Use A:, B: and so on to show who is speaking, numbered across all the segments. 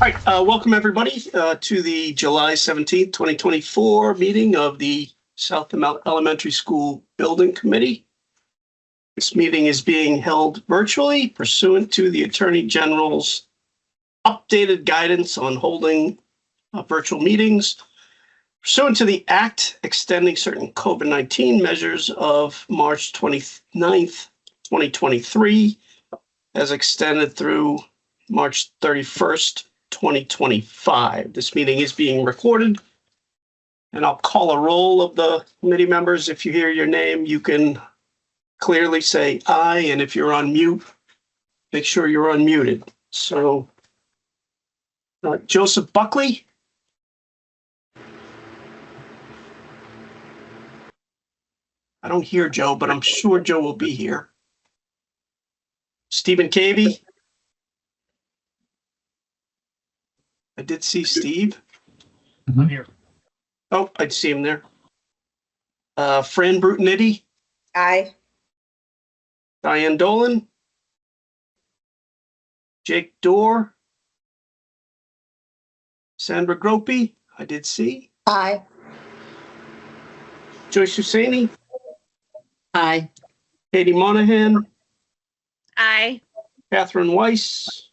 A: All right, welcome everybody to the July 17th, 2024 meeting of the South Elementary School Building Committee. This meeting is being held virtually pursuant to the Attorney General's updated guidance on holding virtual meetings, pursuant to the Act extending certain COVID-19 measures of March 29th, 2023, as extended through March 31st, 2025. This meeting is being recorded, and I'll call a roll of the committee members. If you hear your name, you can clearly say aye, and if you're on mute, make sure you're unmuted. So, Joseph Buckley. I don't hear Joe, but I'm sure Joe will be here. Stephen Cavey. I did see Steve.
B: I'm here.
A: Oh, I'd see him there. Fran Brutinitti.
C: Aye.
A: Diane Dolan. Jake Dorr. Sandra Gropey. I did see.
C: Aye.
A: Joyce Hussaini.
C: Aye.
A: Katie Monahan.
D: Aye.
A: Catherine Weiss.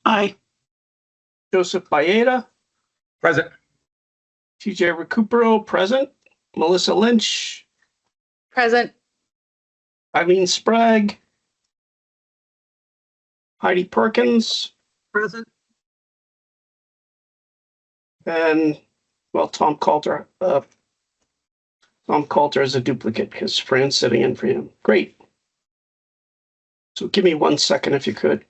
B: Aye.
A: Joseph Baeta.
B: Present.
A: TJ Recupero, present. Melissa Lynch.
D: Present.
A: Eileen Sprague. Heidi Perkins.
C: Present.
A: And, well, Tom Coulter. Tom Coulter is a duplicate because Fran's sitting in for him. Great. So give me 1 second if you could.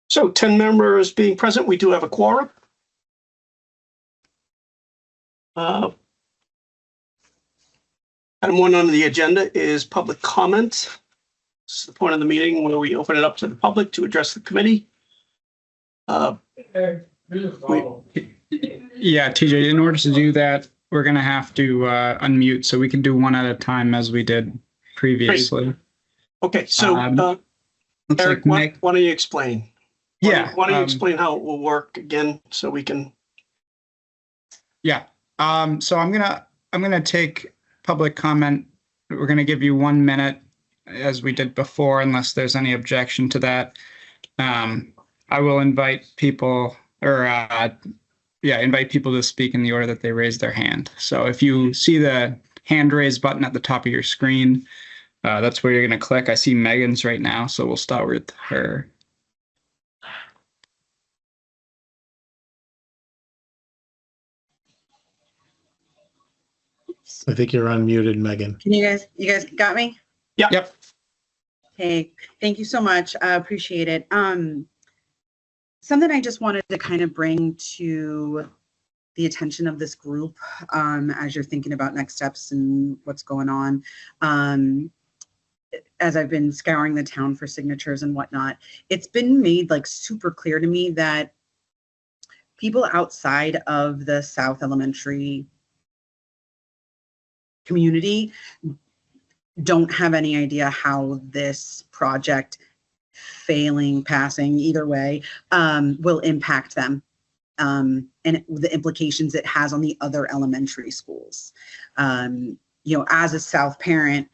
A: So 10 members being present, we do have a quorum. Item 1 on the agenda is public comment. This is the point of the meeting where we open it up to the public to address the committee.
B: Yeah, TJ, in order to do that, we're going to have to unmute, so we can do one at a time as we did previously.
A: Great. Okay, so Eric,
B: like
A: why don't you explain?
B: Yeah.
A: Why don't you explain how it will work again so we can...
B: Yeah. So I'm gonna take public comment. We're gonna give you 1 minute, as we did before, unless there's any objection to that. I will invite people, or invite people to speak in the order that they raise their hand. So if you see the hand raise button at the top of your screen, that's where you're gonna click. I see Megan's right now, so we'll start with her.
E: I think you're unmuted, Megan.
C: Can you guys got me?
A: Yeah.
B: Yep.
C: Hey, thank you so much. I appreciate it. Something I just wanted to kind of bring to the attention of this group as you're thinking about next steps and what's going on. As I've been scouring the town for signatures and whatnot, it's been made like super clear to me that people outside of the South Elementary community don't have any idea how this project, failing, passing, either way, will impact them and the implications it has on the other elementary schools. As a South parent,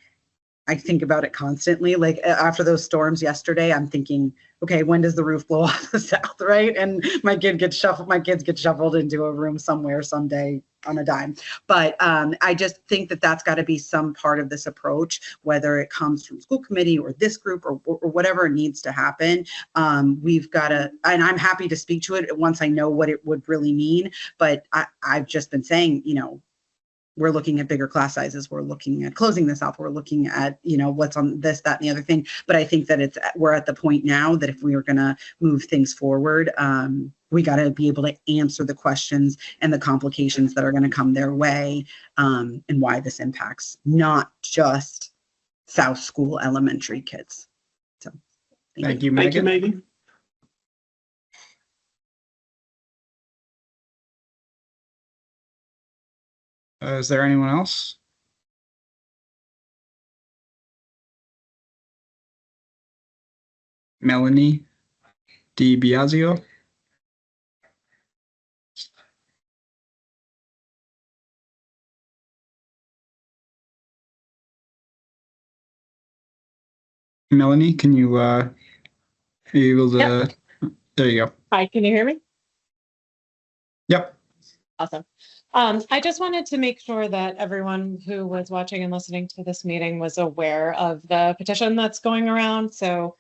C: I think about it constantly. Like after those storms yesterday, I'm thinking, okay, when does the roof blow off the South, right? And my kids get shuffled into a room somewhere someday on a dime. But I just think that that's got to be some part of this approach, whether it comes from school committee or this group or whatever needs to happen. We've got to, and I'm happy to speak to it once I know what it would really mean. But I've just been saying, we're looking at bigger class sizes. We're looking at closing this off. We're looking at, what's on this, that, and the other thing. But I think that we're at the point now that if we were going to move things forward, we got to be able to answer the questions and the complications that are going to come their way, and why this impacts not just South School elementary kids. So
B: Thank you, Megan.
A: Thank you, Megan.
B: Is there anyone else? Melanie DiBiasio. Melanie, can you, are you able to, there you go.
F: Hi, can you hear me?
B: Yep.
F: Awesome. I just wanted to make sure that everyone who was watching and listening to this meeting was aware of the petition that's going around. So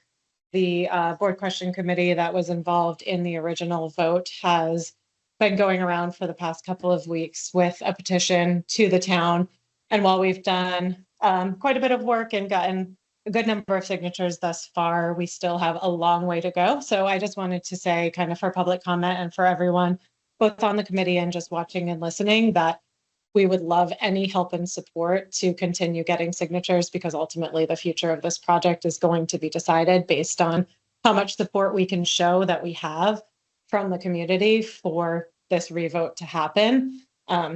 F: the board question committee that was involved in the original vote has been going around for the past couple of weeks with a petition to the town. And while we've done quite a bit of work and gotten a good number of signatures thus far, we still have a long way to go. So I just wanted to say, kind of for public comment and for everyone, both on the committee and just watching and listening, that we would love any help and support to continue getting signatures, because ultimately the future of this project is going to be decided based on how much support we can show that we have from the community for this revote to happen.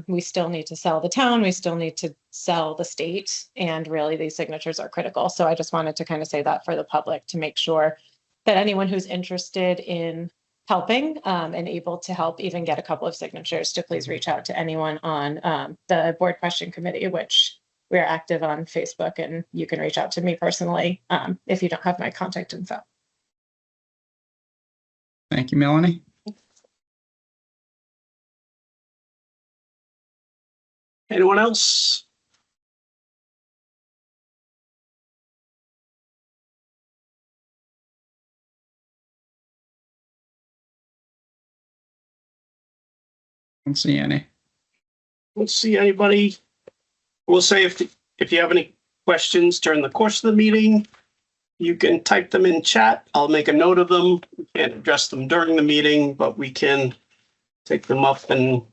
F: We still need to sell the town, we still need to sell the state, and really these signatures are critical. So I just wanted to kind of say that for the public, to make sure that anyone who's interested in helping and able to help even get a couple of signatures, to please reach out to anyone on the board question committee, which we're active on Facebook, and you can reach out to me personally if you don't have my contact info.
B: Thank you, Melanie.
A: Anyone else?
B: Don't see any.
A: Don't see anybody. We'll say if you have any questions during the course of the meeting, you can type them in chat. I'll make a note of them. We can't address them during the meeting, but we can take them up and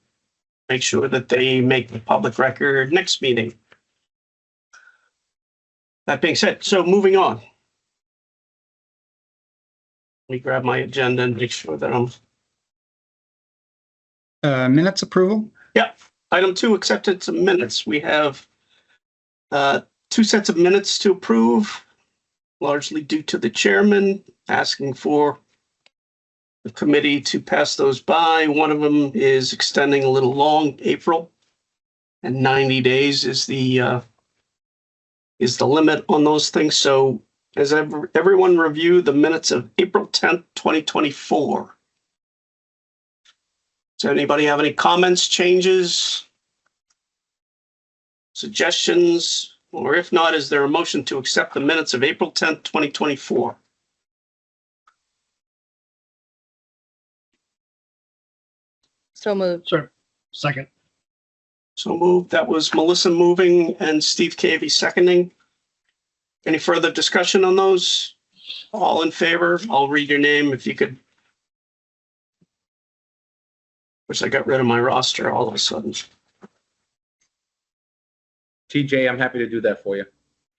A: make sure that they make the public record next meeting. That being said, so moving on. Let me grab my agenda and make sure that I'm.
B: Minutes approval?
A: Item 2, acceptance of minutes. We have 2 sets of minutes to approve, largely due to the chairman asking for the committee to pass those by. One of them is extending a little long, April, and 90 days is the limit on those things. So as everyone review the minutes of April 10th, 2024. Does anybody have any comments, changes, suggestions? Or if not, is there a motion to accept the minutes of April 10th, 2024?
D: So moved.
E: Sir, second.
A: So moved. That was Melissa moving and Steve Cavey seconding. Any further discussion on those? All in favor? I'll read your name if you could. Wish I got rid of my roster all of a sudden.
G: TJ, I'm happy to do that for you.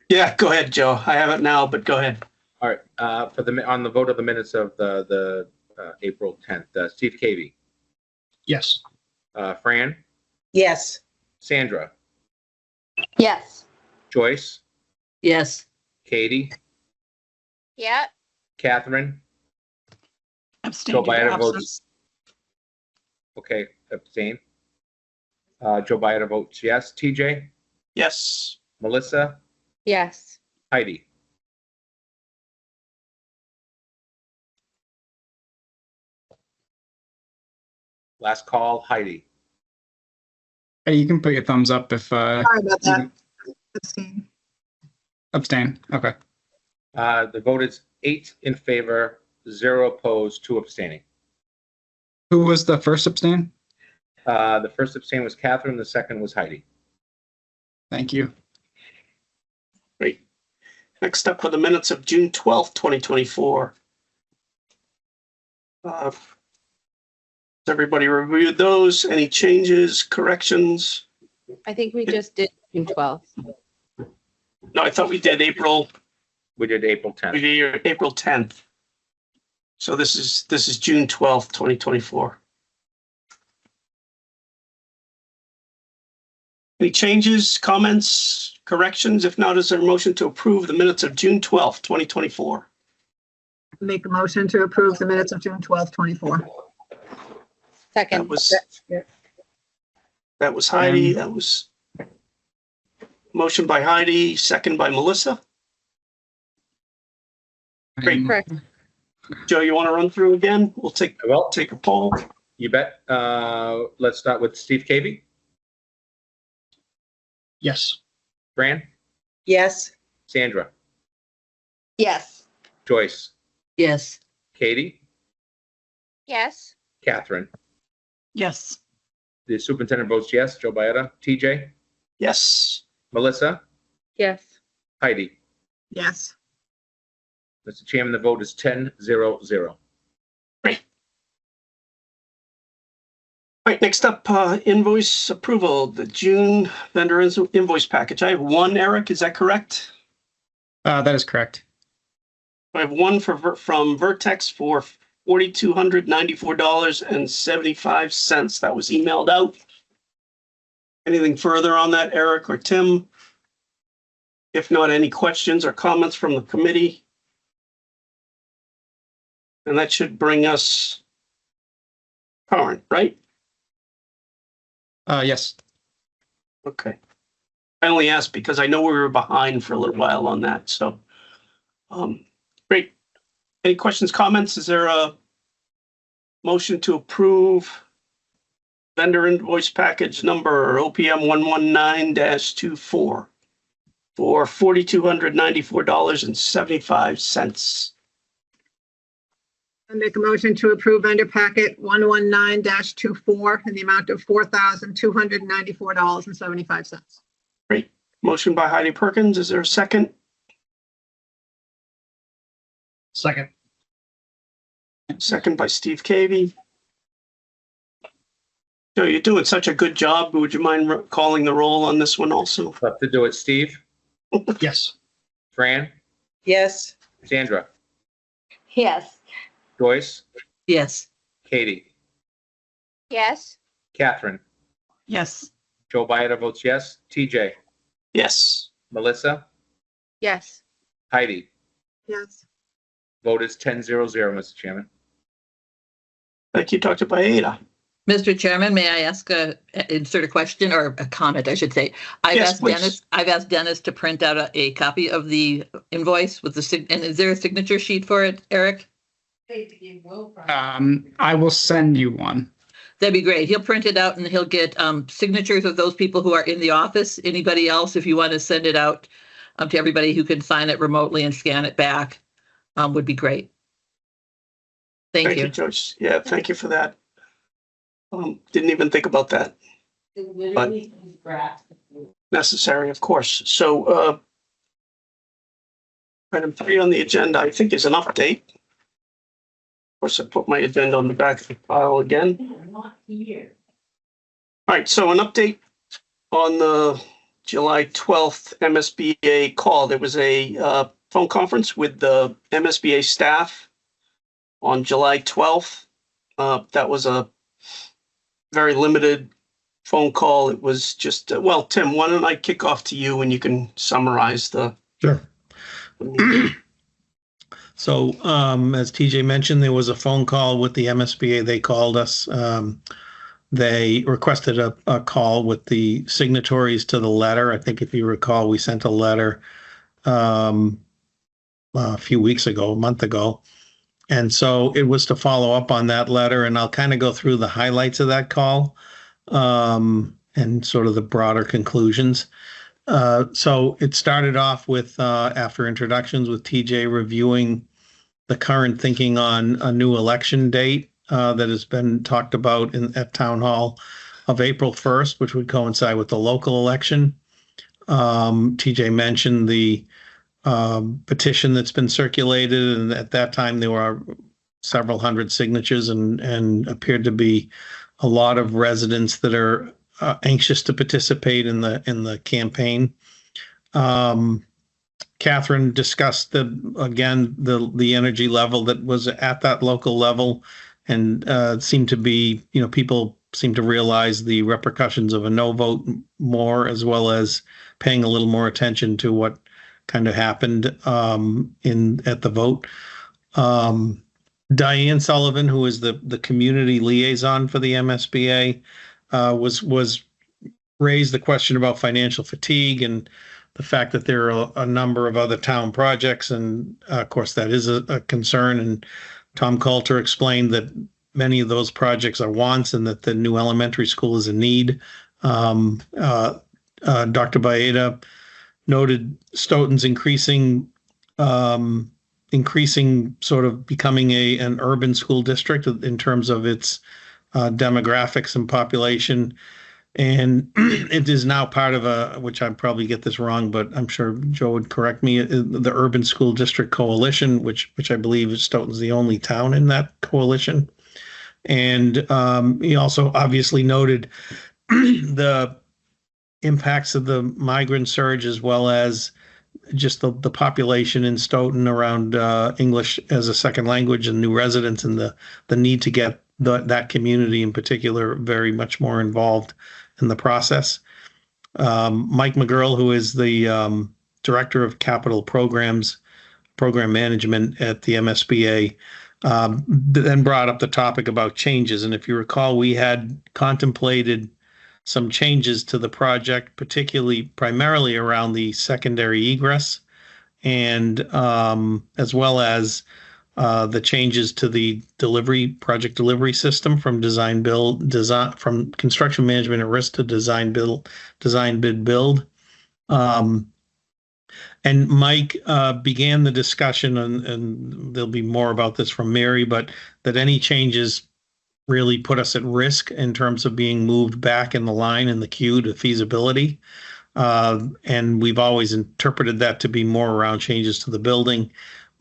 A: Yeah, go ahead, Joe. I have it now, but go ahead.
G: All right, on the vote of the minutes of the April 10th, Steve Cavey,
E: Yes.
G: Fran,
C: Yes.
G: Sandra,
D: Yes.
G: Joyce,
C: Yes.
G: Katie,
D: Yeah.
G: Catherine,
C: Abstain.
G: Joe Byetta votes. Okay, abstain. Joe Byetta votes yes. TJ,
A: Yes.
G: Melissa,
D: Yes.
G: Heidi. Last call, Heidi.
B: Hey, you can put your thumbs up if
C: Sorry about that.
B: abstain. Okay.
G: The vote is 8 in favor, 0 opposed, 2 abstaining.
B: Who was the first abstain?
G: The first abstain was Catherine, the second was Heidi.
B: Thank you.
A: Great. Next up are the minutes of June 12th, 2024. Has everybody reviewed those? Any changes, corrections?
D: I think we just did June 12th.
A: No, I thought we did April.
G: We did April 10th.
A: We did April 10th. So this is June 12th, 2024. Any changes, comments, corrections? If not, is there a motion to approve the minutes of June 12th, 2024?
H: Make a motion to approve the minutes of June 12th, 24.
A: That
D: Second.
A: was Heidi. That was motion by Heidi, second by Melissa. Great.
D: Correct.
A: Joe, you want to run through again? We'll take
G: Well,
A: a poll.
G: you bet. Let's start with Steve Cavey,
E: Yes.
G: Fran,
C: Yes.
G: Sandra,
D: Yes.
G: Joyce,
C: Yes.
G: Katie,
D: Yes.
G: Catherine.
H: Yes.
G: The superintendent votes yes. Joe Byetta, TJ,
A: Yes.
G: Melissa,
D: Yes.
G: Heidi.
H: Yes.
G: Mr. Chairman, the vote is 10-0-0.
A: All right, next up, invoice approval, the June vendor invoice package. I have one, Eric, is that correct?
B: That is correct.
A: I have one from Vertex for $4,294.75. That was emailed out. Anything further on that, Eric or Tim? If not, any questions or comments from the committee? And that should bring us current, right?
B: Yes.
A: Okay. I only asked because I know we were behind for a little while on that, so. Great. Any questions, comments? Is there a motion to approve vendor invoice package number OPM 119-24 for $4,294.75?
H: I make a motion to approve vendor packet 119-24 in the amount of $4,294.75.
A: Great. Motion by Heidi Perkins. Is there a second?
E: Second.
A: Second by Steve Cavey. Joe, you're doing such a good job. Would you mind calling the roll on this one also?
G: Left to do it. Steve,
E: Yes.
G: Fran,
C: Yes.
G: Sandra,
D: Yes.
G: Joyce,
C: Yes.
G: Katie,
D: Yes.
G: Catherine.
H: Yes.
G: Joe Byetta votes yes. TJ,
A: Yes.
G: Melissa,
D: Yes.
G: Heidi.
H: Yes.
G: Vote is 10-0-0, Mr. Chairman.
A: Thank you, Dr. Baeta.
I: Mr. Chairman, may I insert a question or a comment, I should say?
A: Yes, please.
I: I've asked Dennis to print out a copy of the invoice with and is there a signature sheet for it, Eric?
B: I will send you one.
I: That'd be great. He'll print it out and he'll get signatures of those people who are in the office. Anybody else, if you want to send it out to everybody who can sign it remotely and scan it back, would be great. Thank you.
A: Joyce. Yeah, thank you for that. Didn't even think about that. But necessary, of course. So item 3 on the agenda, I think, is an update. Of course, I put my agenda on the back of the file again. All right, so an update on the July 12th MSBA call. There was a phone conference with the MSBA staff on July 12th. That was a very limited phone call. It was just, well, Tim, why don't I kick off to you and you can summarize the.
J: Sure. So, as TJ mentioned, there was a phone call with the MSBA. They called us. They requested a call with the signatories to the letter. I think if you recall, we sent a letter a few weeks ago, a month ago. And so it was to follow up on that letter, and I'll kind of go through the highlights of that call and sort of the broader conclusions. So it started off with, after introductions, with TJ reviewing the current thinking on a new election date that has been talked about at Town Hall of April 1st, which would coincide with the local election. TJ mentioned the petition that's been circulated, and at that time there were several hundred signatures and appeared to be a lot of residents that are anxious to participate in the campaign. Catherine discussed the energy level that was at that local level, and seemed to be, people seem to realize the repercussions of a no vote more, as well as paying a little more attention to what kind of happened at the vote. Diane Sullivan, who is the community liaison for the MSBA, was raised the question about financial fatigue and the fact that there are a number of other town projects, and of course that is a concern. And Tom Coulter explained that many of those projects are wants and that the new elementary school is a need. Dr. Baeta noted Stoughton's increasing sort of becoming an urban school district in terms of its demographics and population. And it is now part of which I probably get this wrong, but I'm sure Joe would correct me, the Urban School District Coalition, which I believe is Stoughton's the only town in that coalition. And he also obviously noted the impacts of the migrant surge, as well as just the population in Stoughton around English as a second language and new residents, and the need to get that community in particular very much more involved in the process. Mike McGurl, who is the Director of Capital Program Management at the MSBA, then brought up the topic about changes. And if you recall, we had contemplated some changes to the project, primarily around the secondary egress, and as well as the changes to the project delivery system from from construction management at risk to design bid build. And Mike began the discussion, and there'll be more about this from Mary, but that any changes really put us at risk in terms of being moved back in the line in the queue to feasibility. And we've always interpreted that to be more around changes to the building,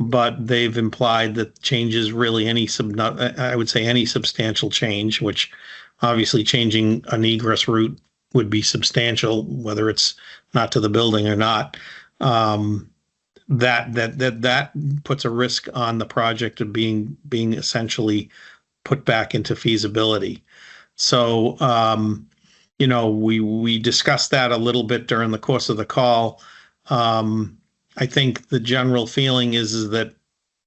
J: but they've implied that changes really any substantial change, which obviously changing an egress route would be substantial, whether it's not to the building or not. That puts a risk on the project of being essentially put back into feasibility. So, we discussed that a little bit during the course of the call. I think the general feeling is that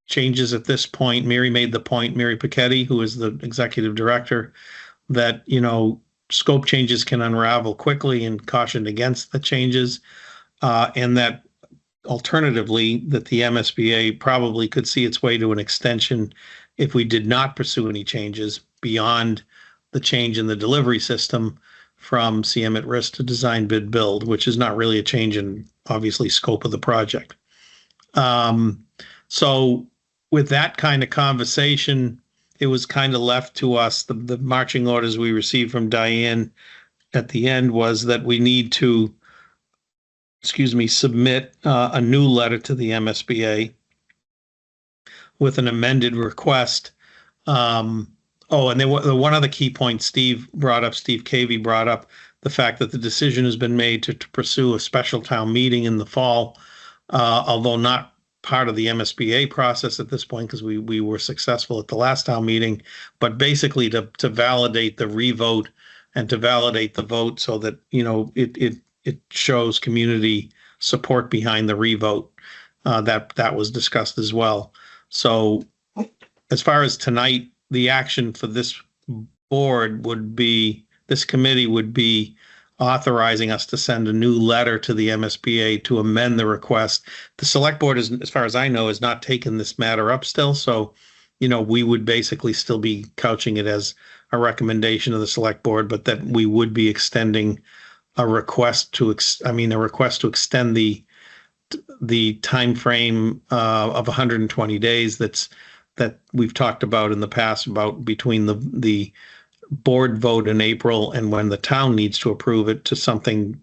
J: changes at this point, Mary made the point, Mary Piketty, who is the executive director, that, scope changes can unravel quickly, and cautioned against the changes, and that alternatively, that the MSBA probably could see its way to an extension if we did not pursue any changes beyond the change in the delivery system from CM at risk to design bid build, which is not really a change in obviously scope of the project. So with that kind of conversation, it was kind of left to us, the marching orders we received from Diane at the end was that we need to, submit a new letter to the MSBA with an amended request. And then one other key point Steve Cavey brought up, the fact that the decision has been made to pursue a special town meeting in the fall, although not part of the MSBA process at this point, because we were successful at the last town meeting, but basically to validate the revote and to validate the vote so that, it shows community support behind the revote. That was discussed as well. So as far as tonight, the action for this committee would be authorizing us to send a new letter to the MSBA to amend the request. The select board, as far as I know, has not taken this matter up still. So, we would basically still be couching it as a recommendation of the select board, but that we would be extending a request to extend the time frame of 120 days that we've talked about in the past, about between the board vote in April and when the town needs to approve it, to something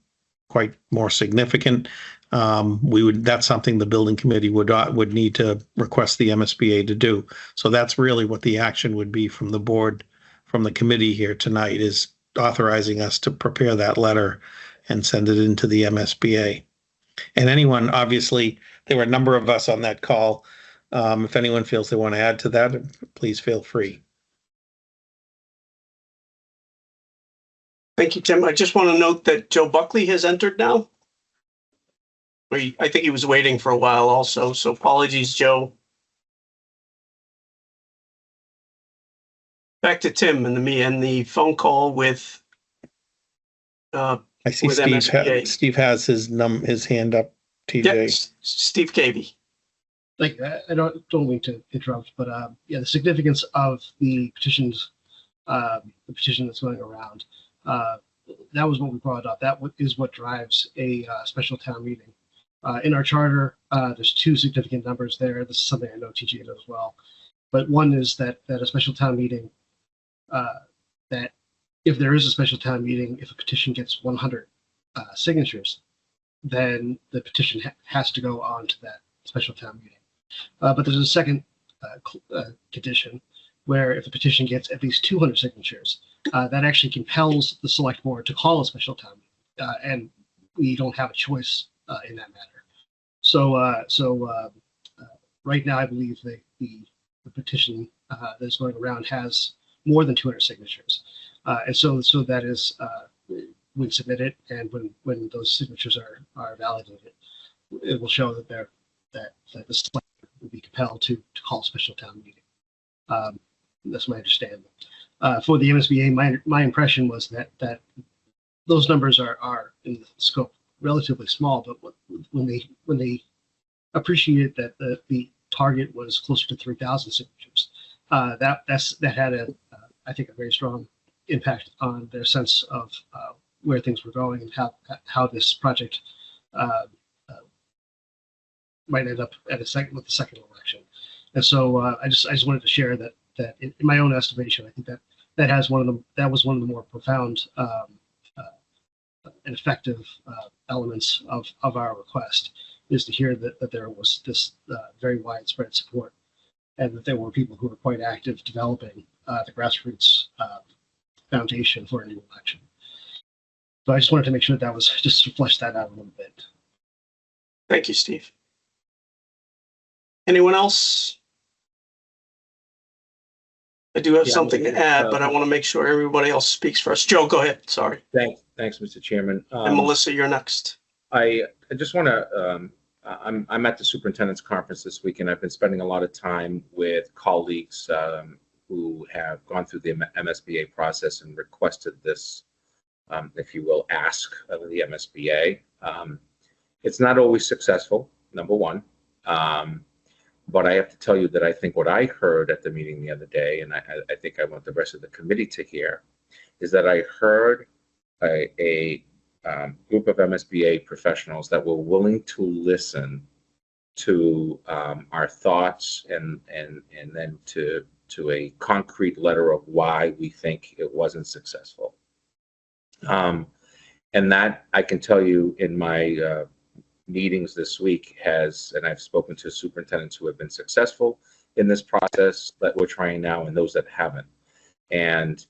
J: quite more significant. That's something the building committee would need to request the MSBA to do. So that's really what the action would be from the board, from the committee here tonight, is authorizing us to prepare that letter and send it into the MSBA. And anyone, obviously, there were a number of us on that call. If anyone feels they want to add to that, please feel free.
A: Thank you, Tim. I just want to note that Joe Buckley has entered now. I think he was waiting for a while also, so apologies, Joe. Back to Tim and the phone call with
J: I see
A: with MSBA.
J: Steve has his hand up, TJ.
A: Steve Cavey.
E: Like, I don't mean to interrupt, but yeah, the significance of the petitions, the petition that's going around, that was what we brought up. That is what drives a special town meeting. In our charter, there's two significant numbers there. This is something I know TJ does well. But one is that a special town meeting, that if there is a special town meeting, if a petition gets 100 signatures, then the petition has to go on to that special town meeting. But there's a second condition where if a petition gets at least 200 signatures, that actually compels the select board to call a special town meeting, and we don't have a choice in that matter. So right now, I believe the petition that's going around has more than 200 signatures, and so that is when submitted and when those signatures are validated, it will show that that the select will be compelled to call a special town meeting. That's my understanding. For the MSBA, my impression was that those numbers are in the scope relatively small, but when they appreciated that the target was closer to 3,000 signatures, that had I think a very strong impact on their sense of where things were going and how this project might end up with the second election. And so I just wanted to share that in my own estimation, I think that was one of the more profound and effective elements of our request, is to hear that there was this very widespread support, and that there were people who were quite active developing the grassroots foundation for a new election. So I just wanted to make sure that was just to flesh that out a little bit.
A: Thank you, Steve. Anyone else? I do have something to add, but I want to make sure everybody else speaks first. Joe, go ahead. Sorry.
G: Thanks, Mr. Chairman.
A: And Melissa, you're next.
G: I just want to, I'm at the superintendent's conference this week, and I've been spending a lot of time with colleagues who have gone through the MSBA process and requested this, if you will, ask of the MSBA. It's not always successful, number one. But I have to tell you that I think what I heard at the meeting the other day, and I think I want the rest of the committee to hear, is that I heard a group of MSBA professionals that were willing to listen to our thoughts and then to a concrete letter of why we think it wasn't successful. And that, I can tell you, in my meetings this week and I've spoken to superintendents who have been successful in this process that we're trying now, and those that haven't. And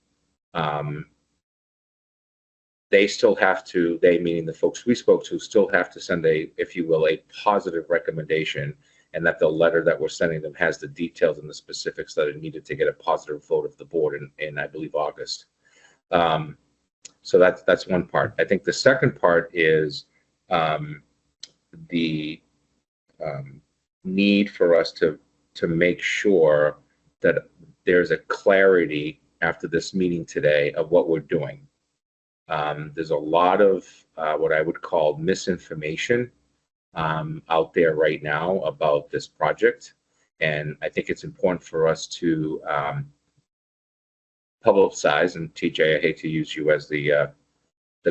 G: they still have to, they meaning the folks we spoke to, still have to send if you will, a positive recommendation, and that the letter that we're sending them has the details and the specifics that are needed to get a positive vote of the board in I believe, August. So that's one part. I think the second part is the need for us to make sure that there's a clarity after this meeting today of what we're doing. There's a lot of what I would call misinformation out there right now about this project, and I think it's important for us to publicize. And TJ, I hate to use you as the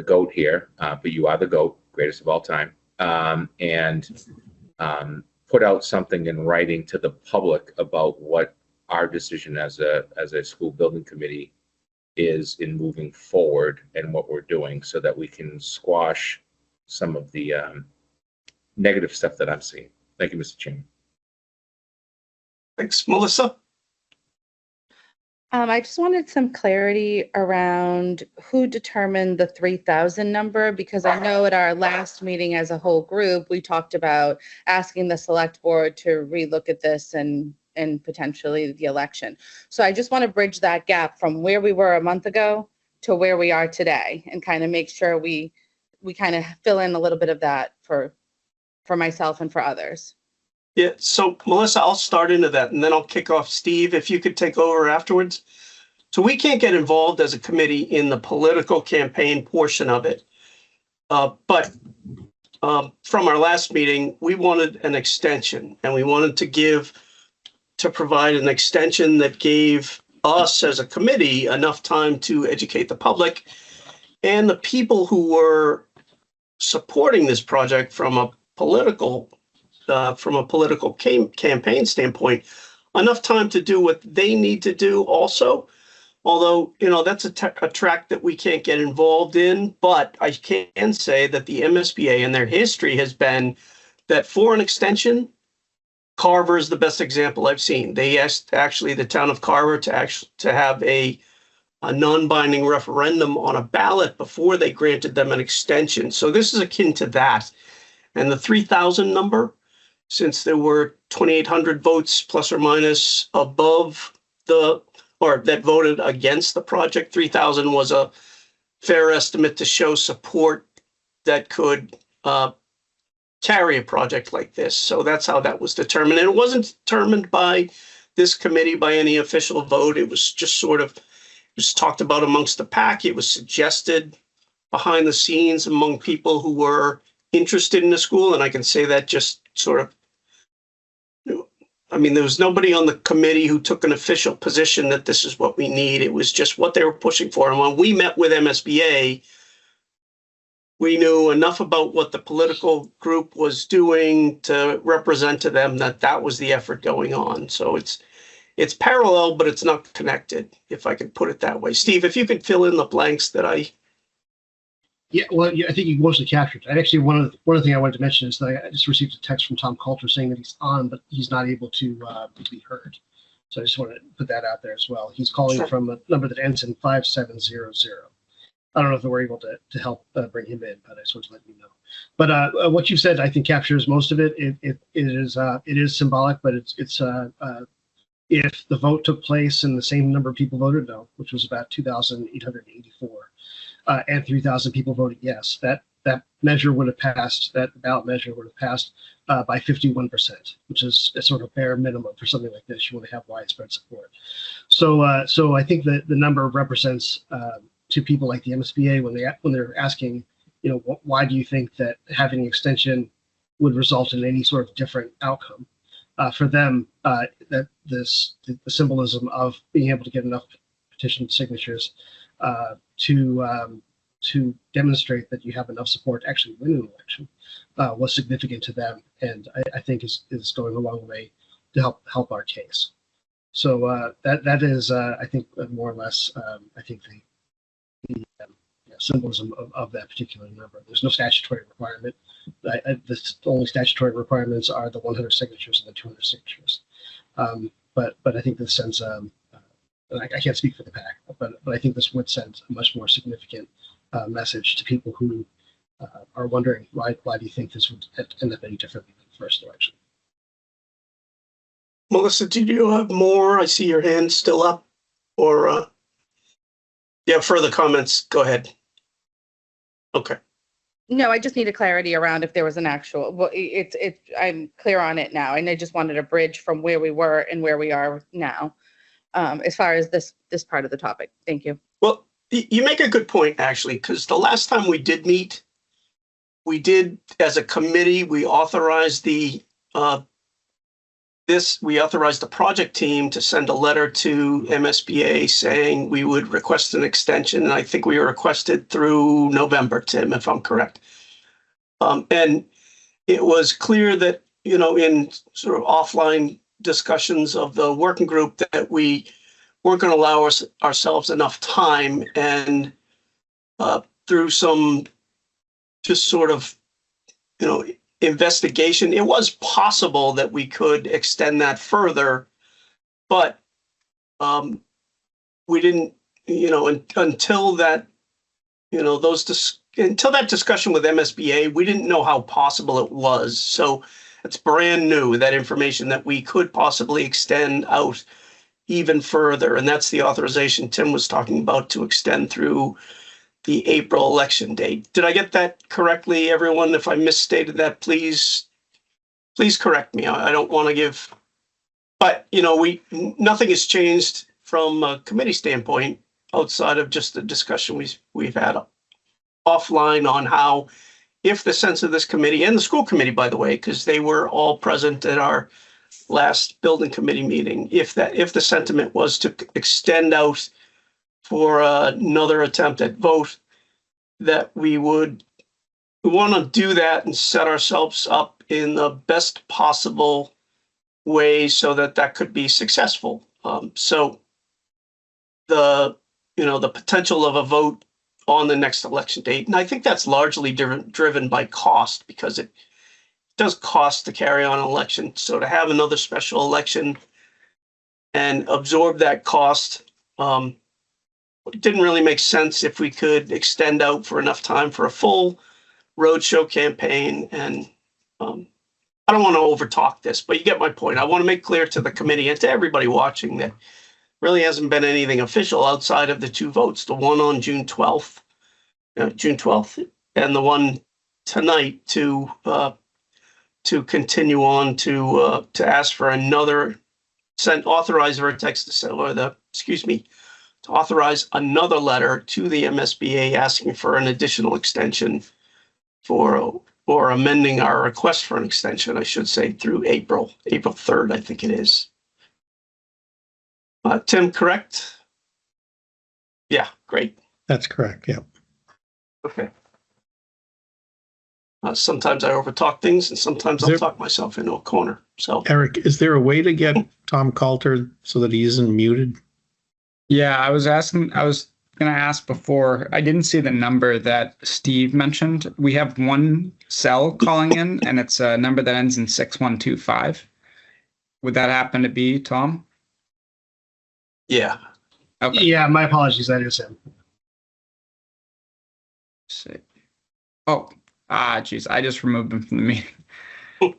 G: goat here, but you are the GOAT, greatest of all time. And put out something in writing to the public about what our decision as a school building committee is in moving forward and what we're doing, so that we can squash some of the negative stuff that I'm seeing. Thank you, Mr. Chairman.
A: Thanks, Melissa.
K: I just wanted some clarity around who determined the 3,000 number, because I know at our last meeting as a whole group, we talked about asking the select board to relook at this and potentially the election. So I just want to bridge that gap from where we were a month ago to where we are today and kind of make sure we kind of fill in a little bit of that for myself and for others.
A: Yeah, so Melissa, I'll start into that and then I'll kick off Steve, if you could take over afterwards. So we can't get involved as a committee in the political campaign portion of it. But from our last meeting, we wanted an extension and we wanted to provide an extension that gave us as a committee enough time to educate the public and the people who were supporting this project from a political campaign standpoint, enough time to do what they need to do also. Although, that's a track that we can't get involved in, but I can say that the MSBA and their history has been that for an extension, Carver is the best example I've seen. They asked actually the town of Carver to have a non-binding referendum on a ballot before they granted them an extension. So this is akin to that. And the 3,000 number, since there were 2,800 votes plus or minus above that voted against the project, 3,000 was a fair estimate to show support that could carry a project like this. So that's how that was determined. And it wasn't determined by this committee by any official vote. It was just talked about amongst the pack. It was suggested behind the scenes among people who were interested in the school. And I can say that just there was nobody on the committee who took an official position that this is what we need. It was just what they were pushing for. And when we met with MSBA, we knew enough about what the political group was doing to represent to them that was the effort going on. So it's parallel, but it's not connected, if I could put it that way. Steve, if you could fill in the blanks that I...
E: Yeah, well, I think you mostly captured it. Actually, one of the things I wanted to mention is that I just received a text from Tom Coulter saying that he's on, but he's not able to be heard. So I just wanted to put that out there as well. He's calling from a number that ends in 5700. I don't know if we're able to help bring him in, but I just wanted to let you know. But what you said, I think, captures most of it. It is symbolic, but it's if the vote took place and the same number of people voted no, which was about 2,884. And 3,000 people voted yes. That measure would have passed. That ballot measure would have passed by 51%, which is a sort of bare minimum for something like this. You want to have widespread support. So I think that the number represents to people like the MSBA when they're asking, why do you think that having an extension would result in any sort of different outcome? For them, that the symbolism of being able to get enough petition signatures to demonstrate that you have enough support to actually win an election was significant to them, and I think is going a long way to help our case. So that is I think more or less I think the symbolism of that particular number. There's no statutory requirement. The only statutory requirements are the 100 signatures and the 200 signatures. But I think this sends I can't speak for the PAC, but I think this would send a much more significant message to people who are wondering why do you think this would end up any differently than the first election.
A: Melissa, did you have more? I see your hand still up. Or you have further comments? Go ahead. Okay.
K: No, I just needed clarity around if there was an actual. Well, I'm clear on it now, and I just wanted a bridge from where we were and where we are now. As far as this part of the topic. Thank you.
A: Well, you make a good point, actually, because the last time we did meet, we did, as a committee, we authorized the project team to send a letter to MSBA saying we would request an extension. And I think we were requested through November, Tim, if I'm correct. And it was clear that, in sort of offline discussions of the working group that we weren't going to allow ourselves enough time, and through some just sort of investigation, it was possible that we could extend that further, but we didn't until that until that discussion with MSBA, we didn't know how possible it was. So it's brand new, that information that we could possibly extend out, even further. And that's the authorization Tim was talking about to extend through the April election date. Did I get that correctly, everyone? If I misstated that, please correct me. I don't want to give, but nothing has changed from a committee standpoint outside of just the discussion we've had offline on how, if the sense of this committee and the school committee, by the way, because they were all present at our last building committee meeting, if the sentiment was to extend out for another attempt at vote, that we want to do that and set ourselves up in the best possible way so that could be successful. So the potential of a vote on the next election date, and I think that's largely driven by cost, because it does cost to carry on an election. So to have another special election and absorb that cost, it didn't really make sense if we could extend out for enough time for a full roadshow campaign. And I don't want to overtalk this, but you get my point. I want to make clear to the committee and to everybody watching that really hasn't been anything official outside of the two votes, the one on June 12th, and the one tonight to continue on to ask for another, authorize Vertex to authorize another letter to the MSBA asking for an additional extension or amending our request for an extension, I should say, through April 3rd, I think it is. Tim, correct? Yeah, great.
J: That's correct. Yeah.
A: Okay. Sometimes I overtalk things, and sometimes I'll talk myself into a corner. So,
J: Eric, is there a way to get Tom Coulter so that he isn't muted?
B: Yeah, I was going to ask before. I didn't see the number that Steve mentioned. We have one cell calling in, and it's a number that ends in 6125. Would that happen to be Tom?
A: Yeah.
B: Okay.
E: Yeah, my apologies. That is him.
B: Oh, geez. I just removed him from the meeting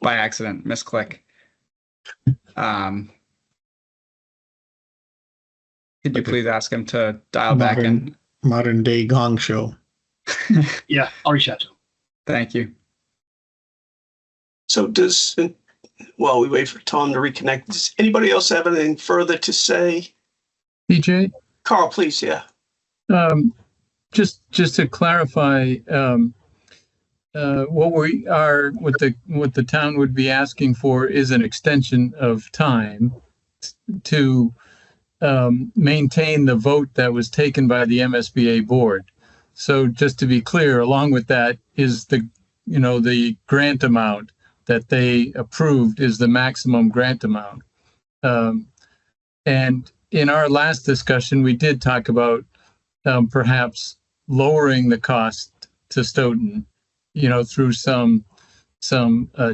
B: by accident. Misclick. Could you please ask him to dial back in?
J: Modern day gong show.
E: Yeah, I'll reach out to him.
B: Thank you.
A: So while we wait for Tom to reconnect, does anybody else have anything further to say?
L: TJ?
A: Carl, please, yeah.
L: Just to clarify, what the town would be asking for is an extension of time to maintain the vote that was taken by the MSBA board. So just to be clear, along with that is the grant amount that they approved is the maximum grant amount. And in our last discussion, we did talk about perhaps lowering the cost to Stoughton, through some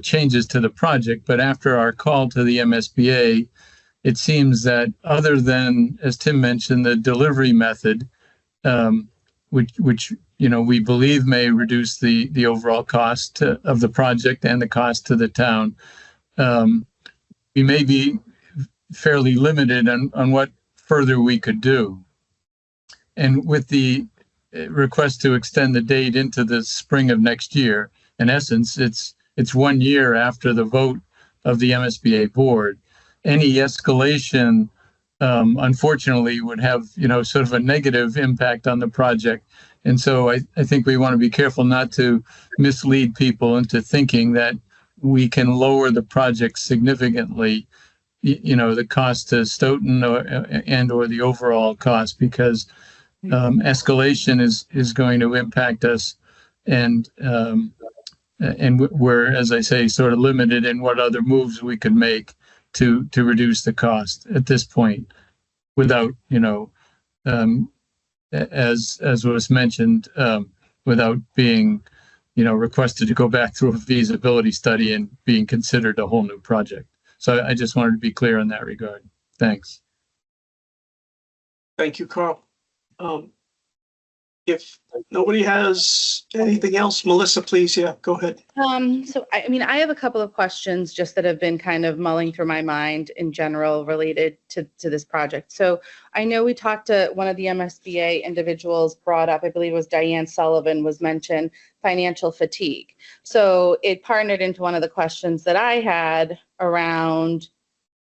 L: changes to the project. But after our call to the MSBA, it seems that other than, as Tim mentioned, the delivery method, which we believe may reduce the overall cost of the project and the cost to the town, we may be fairly limited on what further we could do. And with the request to extend the date into the spring of next year, in essence, it's 1 year after the vote of the MSBA board. Any escalation, unfortunately, would have, sort of a negative impact on the project. And so I think we want to be careful not to mislead people into thinking that we can lower the project significantly, the cost to Stoughton or the overall cost, because escalation is going to impact us, and we're, as I say, sort of limited in what other moves we could make to reduce the cost at this point, without as was mentioned, without being requested to go back through a feasibility study and being considered a whole new project. So I just wanted to be clear in that regard. Thanks.
A: Thank you, Carl. If nobody has anything else, Melissa, please, yeah, go ahead.
K: So I mean, I have a couple of questions just that have been kind of mulling through my mind in general related to this project. So I know we talked to one of the MSBA individuals brought up, I believe it was Diane Sullivan, was mentioned financial fatigue. So it partnered into one of the questions that I had around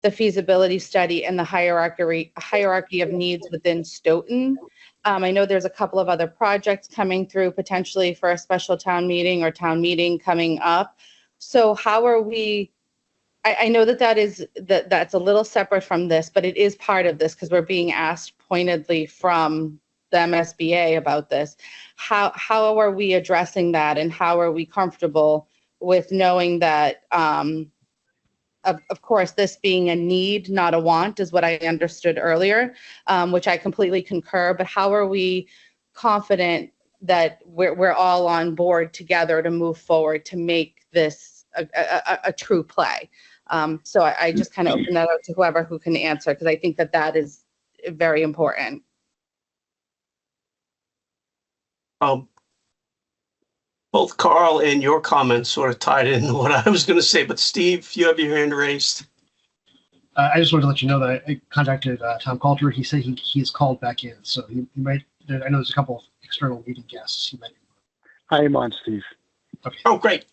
K: the feasibility study and the hierarchy of needs within Stoughton. I know there's a couple of other projects coming through potentially for a special town meeting or town meeting coming up. So how are we, I know that's a little separate from this, but it is part of this because we're being asked pointedly from the MSBA about this. How are we addressing that, and how are we comfortable with knowing that, of course, this being a need, not a want, is what I understood earlier, which I completely concur. But how are we confident that we're all on board together to move forward to make this a true play? So I just kind of open that out to whoever who can answer, because I think that is very important.
A: Both Carl and your comments sort of tied into what I was going to say, but Steve, you have your hand raised.
E: I just wanted to let you know that I contacted Tom Coulter. He said he's called back in, so he might. I know there's a couple of external meeting guests. He might.
M: I am on, Steve.
E: Okay.
A: Oh, great.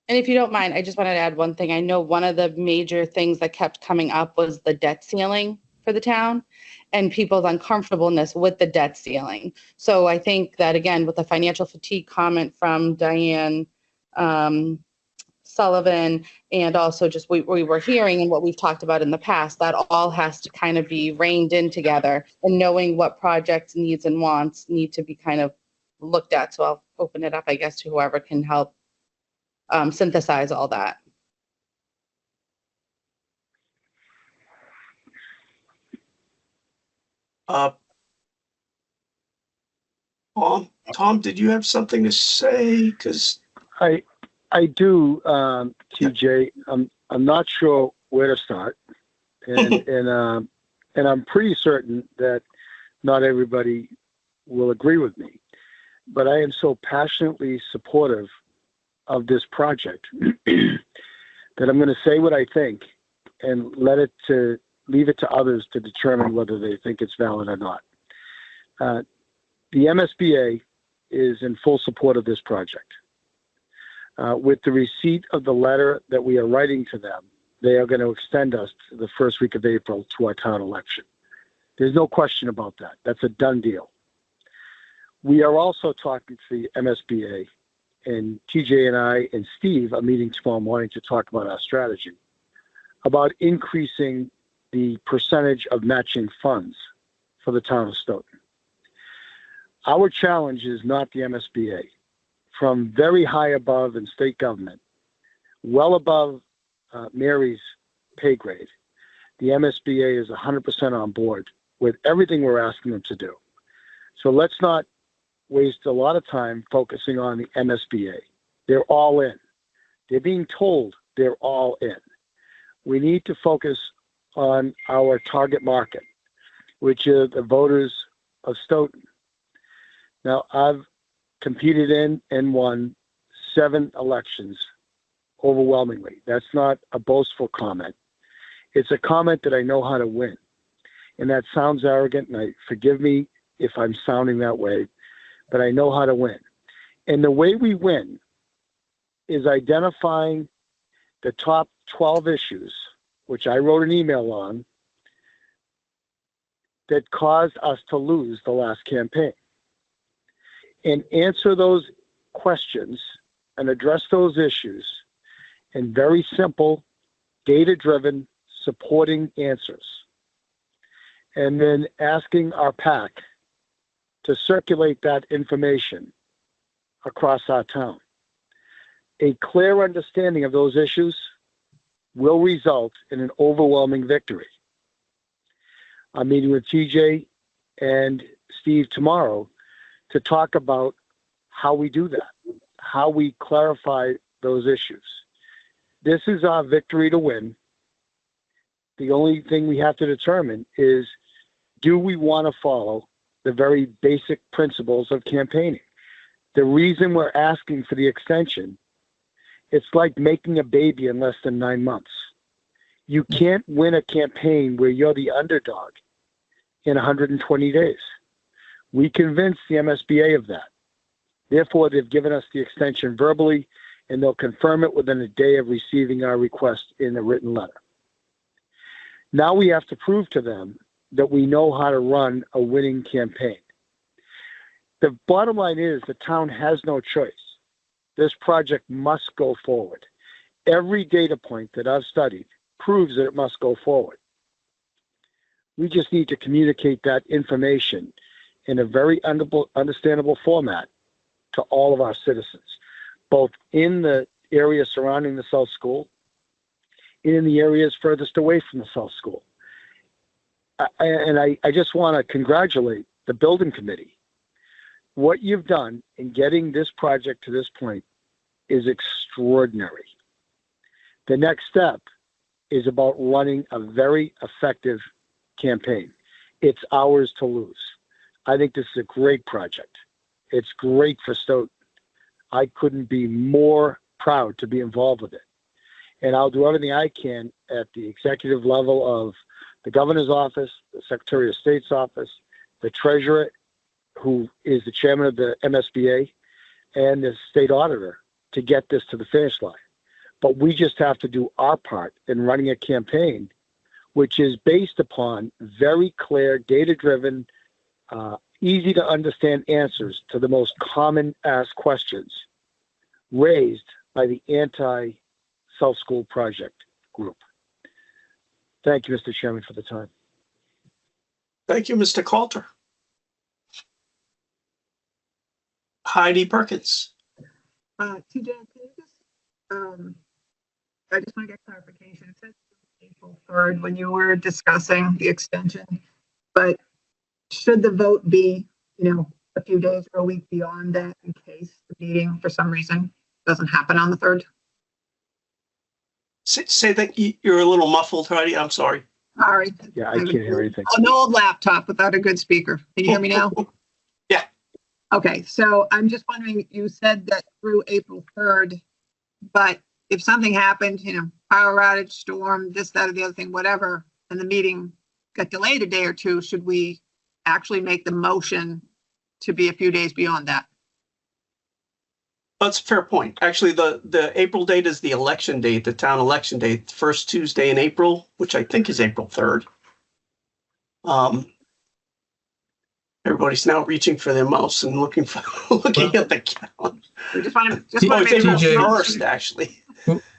K: And if you don't mind, I just wanted to add one thing. I know one of the major things that kept coming up was the debt ceiling for the town and people's uncomfortableness with the debt ceiling. So I think that, again, with the financial fatigue comment from Diane Sullivan, and also just we were hearing and what we've talked about in the past, that all has to kind of be reined in together, and knowing what projects needs and wants need to be kind of looked at. So I'll open it up, I guess, to whoever can help synthesize all that.
A: Tom, did you have something to say? Because
M: I do, TJ. I'm not sure where to start, and I'm pretty certain that not everybody will agree with me, but I am so passionately supportive of this project that I'm going to say what I think and leave it to others to determine whether they think it's valid or not. The MSBA is in full support of this project. With the receipt of the letter that we are writing to them, they are going to extend us to the first week of April to our town election. There's no question about that. That's a done deal. We are also talking to the MSBA, and TJ and I and Steve are meeting tomorrow morning to talk about our strategy, about increasing the percentage of matching funds for the town of Stoughton. Our challenge is not the MSBA. From very high above in state government, well above Mary's pay grade, the MSBA is 100% on board with everything we're asking them to do. So let's not waste a lot of time focusing on the MSBA. They're all in. They're being told they're all in. We need to focus on our target market, which are the voters of Stoughton. Now, I've competed in and won 7 elections overwhelmingly. That's not a boastful comment. It's a comment that I know how to win. And that sounds arrogant, and forgive me if I'm sounding that way, but I know how to win. And the way we win is identifying the top 12 issues, which I wrote an email on, that caused us to lose the last campaign. And answer those questions and address those issues in very simple, data-driven, supporting answers. And then asking our PAC to circulate that information across our town. A clear understanding of those issues will result in an overwhelming victory. I'm meeting with TJ and Steve tomorrow to talk about how we do that, how we clarify those issues. This is our victory to win. The only thing we have to determine is, do we want to follow the very basic principles of campaigning. The reason we're asking for the extension, it's like making a baby in less than 9 months. You can't win a campaign where you're the underdog in 120 days. We convinced the MSBA of that. Therefore, they've given us the extension verbally, and they'll confirm it within a day of receiving our request in a written letter. Now we have to prove to them that we know how to run a winning campaign. The bottom line is the town has no choice. This project must go forward. Every data point that I've studied proves that it must go forward. We just need to communicate that information in a very understandable format to all of our citizens, both in the area surrounding the South School and in the areas furthest away from the South School. I just want to congratulate the building committee. What you've done in getting this project to this point is extraordinary. The next step is about running a very effective campaign. It's ours to lose. I think this is a great project. It's great for Stoughton. I couldn't be more proud to be involved with it. And I'll do everything I can at the executive level of the governor's office, the Secretary of State's office, the treasurer, who is the chairman of the MSBA, and the state auditor to get this to the finish line. But we just have to do our part in running a campaign which is based upon very clear, data-driven, easy to understand answers to the most common asked questions raised by the anti-South School Project group. Thank you, Mr. Chairman, for the time.
A: Thank you, Mr. Coulter. Heidi Perkins.
H: TJ, can you just, I just want to get clarification. It says April 3rd when you were discussing the extension, but should the vote be, a few days or a week beyond that in case the meeting for some reason doesn't happen on the 3rd?
A: Say that you're a little muffled, Heidi. I'm sorry.
H: Sorry.
M: Yeah, I can't hear anything.
H: An old laptop without a good speaker. Can you hear me now?
A: Yeah.
H: Okay, so I'm just wondering, you said that through April 3rd, but if something happened, power outage, storm, this, that, or the other thing, whatever, and the meeting got delayed a day or two, should we actually make the motion to be a few days beyond that?
A: That's a fair point. Actually, the April date is the election date, the town election date, first Tuesday in April, which I think is April 3rd. Everybody's now reaching for their mouse and looking at the calendar.
H: We just want to
A: It's April
L: TJ,
A: 1st, actually.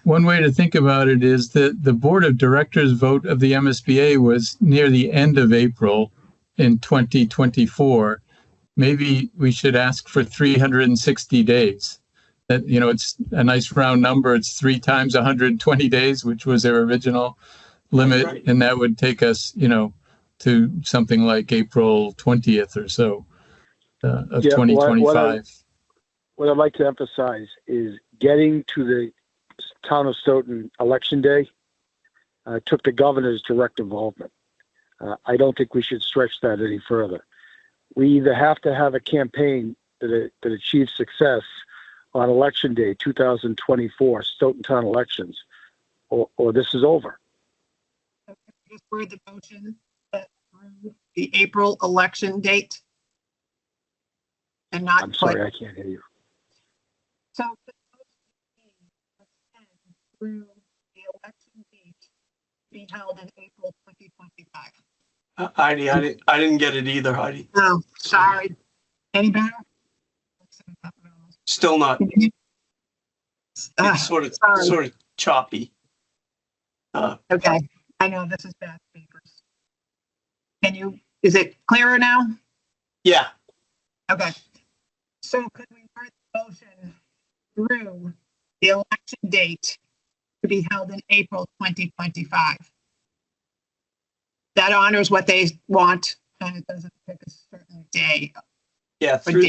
L: One way to think about it is that the board of directors vote of the MSBA was near the end of April in 2024. Maybe we should ask for 360 days. That, it's a nice round number. It's 3 times 120 days, which was their original limit.
A: Right.
L: And that would take us, to something like April 20th or so of 2025.
M: What I'd like to emphasize is getting to the town of Stoughton election day took the governor's direct involvement. I don't think we should stretch that any further. We either have to have a campaign that achieves success on election day 2024 Stoughton town elections, or this is over.
H: Just word the motion that through the April election date and not.
M: I'm sorry, I can't hear you.
H: So the motion through the election date be held in April 2025.
A: Heidi, I didn't get it either, Heidi.
H: Oh, sorry. Any better?
A: Still not. It's sort of choppy.
H: Okay, I know this is bad speakers. Is it clearer now?
A: Yeah.
H: Okay. So could we word the motion through the election date to be held in April 2025? That honors what they want and it doesn't pick a certain day.
A: Yeah, through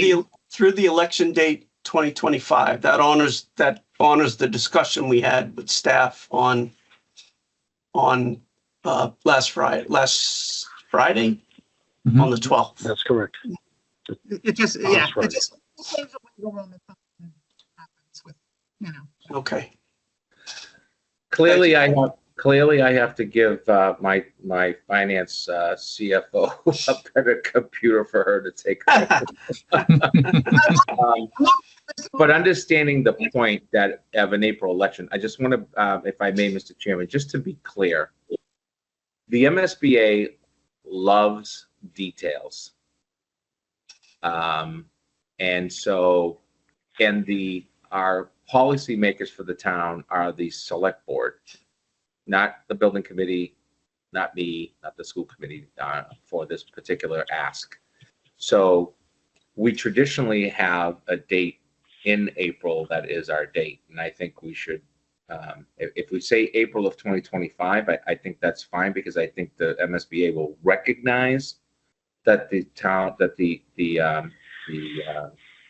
A: the election date 2025. That honors the discussion we had with staff on last Friday. on the 12th.
M: That's correct.
H: It just,
M: Oh,
H: yeah,
M: that's right.
H: it just saves a wiggle room if something happens with, you know.
A: Okay.
G: Clearly, I have to give my finance CFO a better computer for her to take. But understanding the point that of an April election, I just want to, if I may, Mr. Chairman, just to be clear, the MSBA loves details. And so, our policymakers for the town are the select board, not the building committee, not me, not the school committee for this particular ask. So we traditionally have a date in April that is our date. And I think we should, if we say April of 2025, I think that's fine, because I think the MSBA will recognize that the town, that the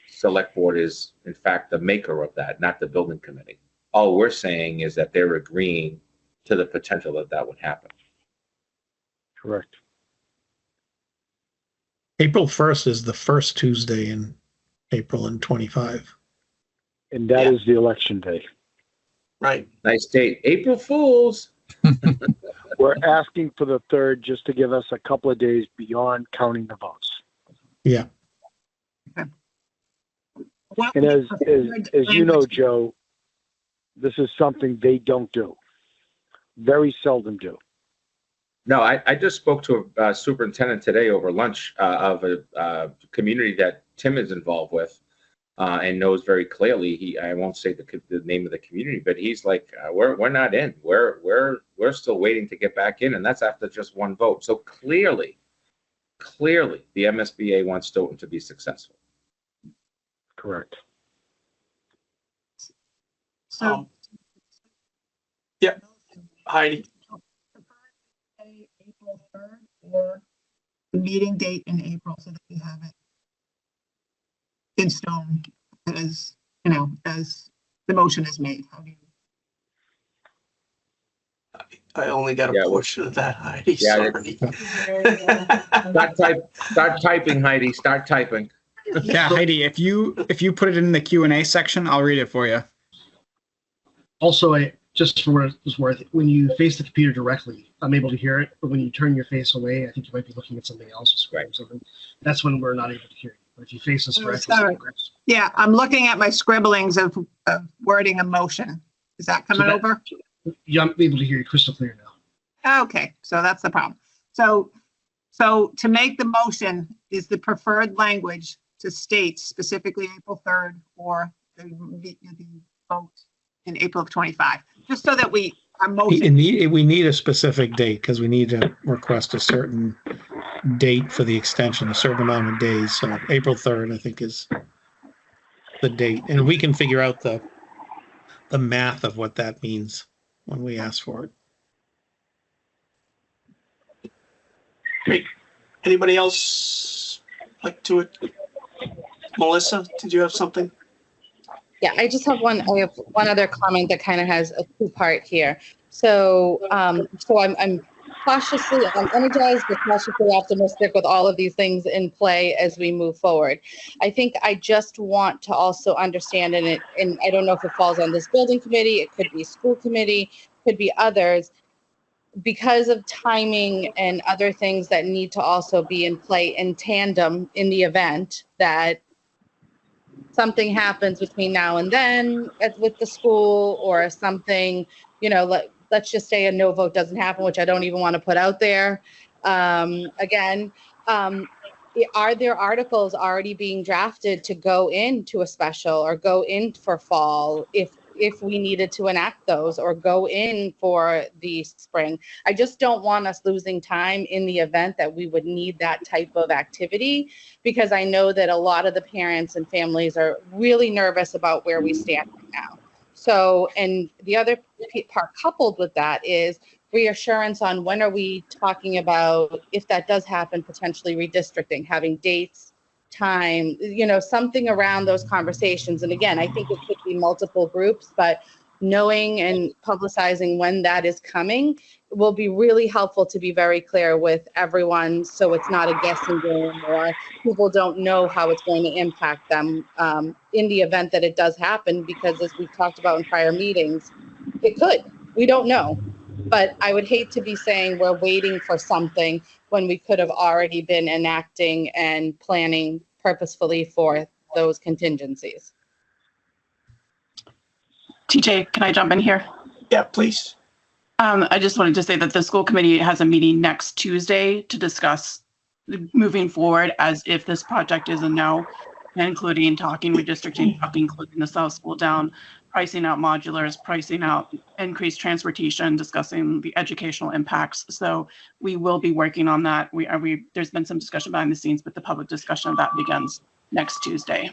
G: select board is in fact the maker of that, not the building committee. All we're saying is that they're agreeing to the potential that that would happen.
M: Correct.
J: April 1st is the first Tuesday in April in 25.
M: And that is the election day.
A: Right.
G: Nice date. April Fools.
M: We're asking for the 3rd just to give us a couple of days beyond counting the votes.
J: Yeah.
M: And as you know, Joe, this is something they don't do. Very seldom do.
G: No, I just spoke to a superintendent today over lunch of a community that Tim is involved with and knows very clearly. I won't say the name of the community, but he's like, we're not in. We're still waiting to get back in, and that's after just one vote. So clearly, the MSBA wants Stoughton to be successful.
M: Correct.
H: So,
A: Yep. Heidi.
H: April 3rd or the meeting date in April, so that we have it in stone as, you know, as the motion is made. How do you?
A: I only got a portion of that, Heidi.
G: Yeah,
A: Sorry.
G: Start typing, Heidi. Start typing.
B: Yeah, Heidi, if you put it in the Q&A section, I'll read it for you.
E: Also, just for what it's worth, when you face the computer directly, I'm able to hear it. But when you turn your face away, I think you might be looking at something else or screen something. That's when we're not able to hear you. But if you face us directly,
H: Sorry. Yeah, I'm looking at my scribblings of wording a motion. Is that coming over?
E: Yeah, I'm able to hear you crystal clear now.
H: Okay, so that's the problem. So to make the motion is the preferred language to state specifically April 3rd or the vote in April of 25, just so that our motion.
J: We need a specific date, because we need to request a certain date for the extension, a certain amount of days. So April 3rd, I think, is the date. And we can figure out the math of what that means when we ask for it.
A: Great. Anybody else like to it? Melissa, did you have something?
K: Yeah, I just have one other comment that kind of has a two-part here. So, I'm cautiously, I'm energized but cautiously optimistic with all of these things in play as we move forward. I think I just want to also understand, and I don't know if it falls on this building committee, it could be school committee, could be others, because of timing and other things that need to also be in play in tandem in the event that something happens between now and then with the school, or something, let's just say a no vote doesn't happen, which I don't even want to put out there. Again, are there articles already being drafted to go into a special or go in for fall if we needed to enact those, or go in for the spring? I just don't want us losing time in the event that we would need that type of activity, because I know that a lot of the parents and families are really nervous about where we stand right now. So, and the other part coupled with that is reassurance on when are we talking about, if that does happen, potentially redistricting, having dates, time, something around those conversations. And again, I think it could be multiple groups, but knowing and publicizing when that is coming will be really helpful to be very clear with everyone, so it's not a guessing game or people don't know how it's going to impact them in the event that it does happen, because as we've talked about in prior meetings, it could. We don't know. But I would hate to be saying we're waiting for something when we could have already been enacting and planning purposefully for those contingencies.
N: TJ, can I jump in here?
A: Yeah, please.
N: I just wanted to say that the school committee has a meeting next Tuesday to discuss moving forward as if this project is a no, including talking redistricting, including the South School down, pricing out modulars, pricing out increased transportation, discussing the educational impacts. So we will be working on that. There's been some discussion behind the scenes, but the public discussion of that begins next Tuesday.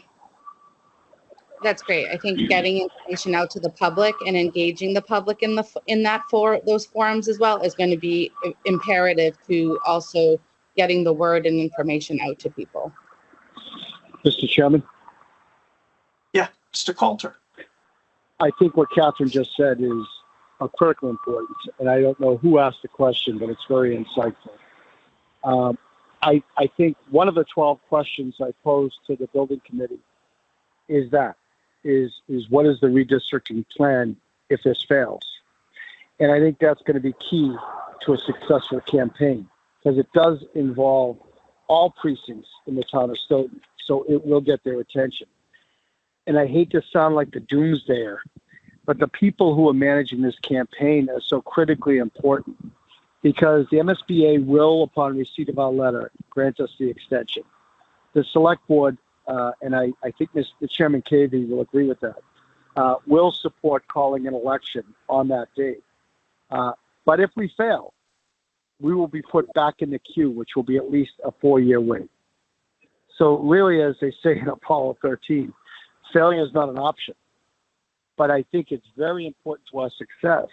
K: That's great. I think getting information out to the public and engaging the public in those forums as well is going to be imperative to also getting the word and information out to people.
M: Mr. Chairman,
A: Yeah, Mr. Coulter.
M: I think what Catherine just said is of critical importance, and I don't know who asked the question, but it's very insightful. I think one of the 12 questions I posed to the building committee is what is the redistricting plan if this fails? And I think that's going to be key to a successful campaign, because it does involve all precincts in the town of Stoughton, so it will get their attention. And I hate to sound like the doomsdayer, but the people who are managing this campaign are so critically important, because the MSBA will, upon receipt of our letter, grant us the extension. The select board, and I think the Chairman Cavey will agree with that, will support calling an election on that date. But if we fail, we will be put back in the queue, which will be at least a 4-year wait. So really, as they say in Apollo 13, failure is not an option. But I think it's very important to our success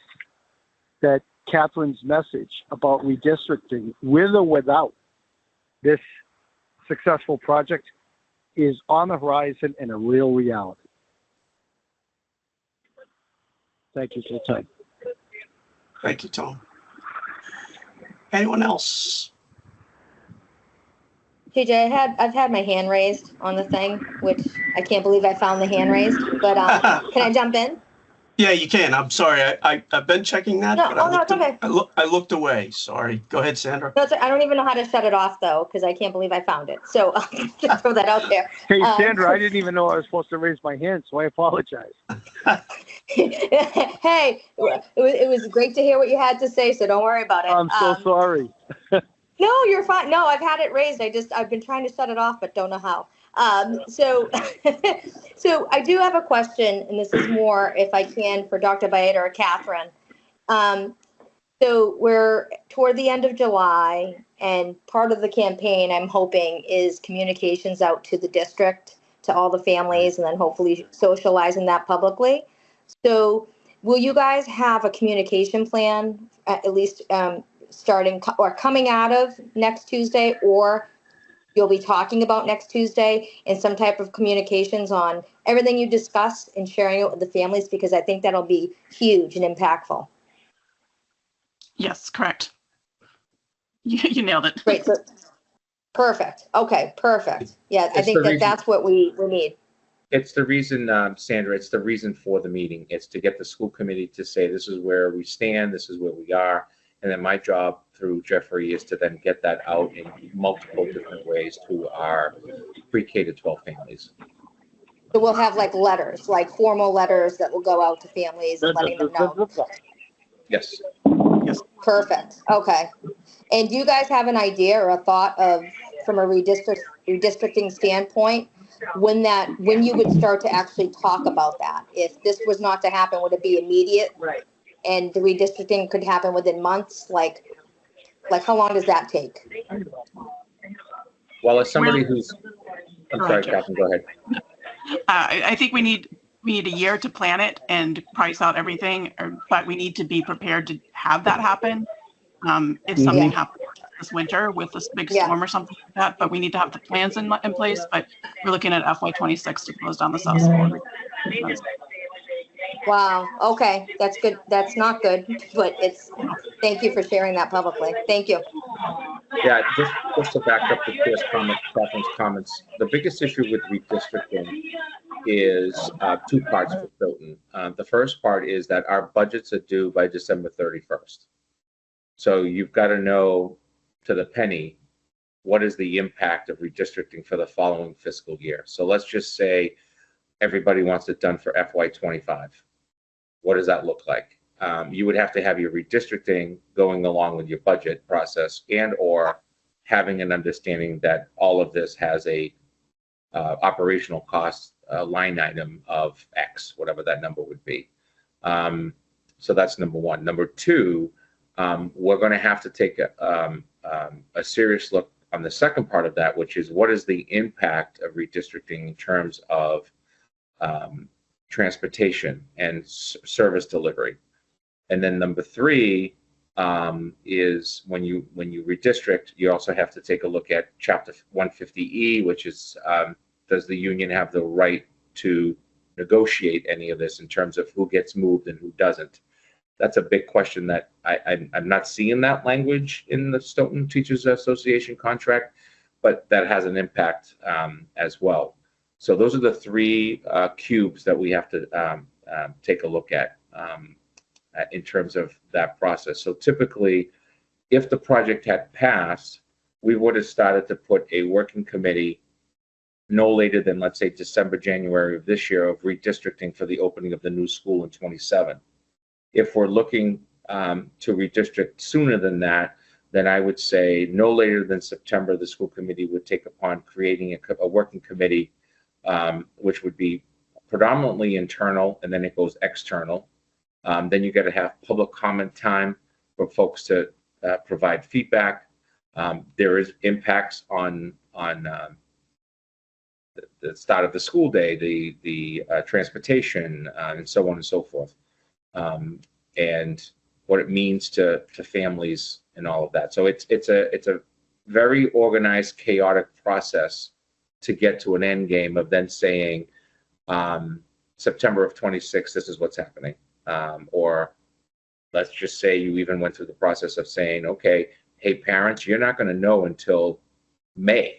M: that Catherine's message about redistricting, with or without this successful project, is on the horizon and a real reality. Thank you for the time.
A: Thank you, Tom. Anyone else?
D: TJ, I've had my hand raised on the thing, which I can't believe I found the hand raised, but can I jump in?
A: Yeah, you can. I'm sorry. I've been checking that.
D: No,
A: but
D: it's okay.
A: I looked away. Sorry. Go ahead, Sandra.
D: No, I don't even know how to shut it off though, because I can't believe I found it. So just throw that out there.
M: Hey, Sandra, I didn't even know I was supposed to raise my hand, so I apologize.
D: Hey, it was great to hear what you had to say, so don't worry about it.
M: I'm so sorry.
D: No, you're fine. No, I've had it raised. I've been trying to shut it off, but don't know how. So I do have a question, and this is more, if I can, for Dr. Baeta or Catherine. So we're toward the end of July, and part of the campaign, I'm hoping, is communications out to the district, to all the families, and then hopefully socializing that publicly. So will you guys have a communication plan, at least starting or coming out of next Tuesday, or you'll be talking about next Tuesday, and some type of communications on everything you discussed and sharing it with the families, because I think that'll be huge and impactful.
N: Yes, correct. You nailed it.
D: Great. So, perfect. Okay, perfect. Yeah, I think that's what we need.
G: It's the reason, Sandra, it's the reason for the meeting. It's to get the school committee to say, this is where we stand, this is where we are. And then my job through Jeffrey is to then get that out in multiple different ways to our pre-K to 12 families.
D: So we'll have like letters, like formal letters that will go out to families and letting them know.
G: Yes.
A: Yes.
D: Perfect. Okay. And do you guys have an idea or a thought of, from a redistricting standpoint, when you would start to actually talk about that? If this was not to happen, would it be immediate? Right. And the redistricting could happen within months? Like how long does that take?
G: Well, as somebody who's, I'm sorry, Catherine, go ahead.
N: I think we need a year to plan it and price out everything, but we need to be prepared to have that happen. If something happens this winter with this big storm or something like that, but we need to have the plans in place. But we're looking at FY26 to close down the South School.
D: Wow. Okay. That's good. That's not good, but thank you for sharing that publicly. Thank you.
G: Yeah, just to back up the Catherine's comments, the biggest issue with redistricting is two parts for Stoughton. The first part is that our budgets are due by December 31st. So you've got to know to the penny what is the impact of redistricting for the following fiscal year. So let's just say everybody wants it done for FY25. What does that look like? You would have to have your redistricting going along with your budget process, and or having an understanding that all of this has a operational cost line item of X, whatever that number would be. So that's number one. Number two, we're going to have to take a serious look on the second part of that, which is what is the impact of redistricting in terms of transportation and service delivery. And then number three is when you redistrict, you also have to take a look at Chapter 150E, which is does the union have the right to negotiate any of this in terms of who gets moved and who doesn't? That's a big question that I'm not seeing that language in the Stoughton Teachers Association contract, but that has an impact as well. So those are the three cubes that we have to take a look at in terms of that process. So typically, if the project had passed, we would have started to put a working committee no later than, let's say, December, January of this year of redistricting for the opening of the new school in 27. If we're looking to redistrict sooner than that, then I would say no later than September, the school committee would take upon creating a working committee, which would be predominantly internal, and then it goes external. Then you got to have public comment time for folks to provide feedback. There is impacts on the start of the school day, the transportation, and so on and so forth, and what it means to families and all of that. So it's a very organized, chaotic process to get to an end game of then saying September of 26, this is what's happening. Or let's just say you even went through the process of saying, okay, hey, parents, you're not going to know until May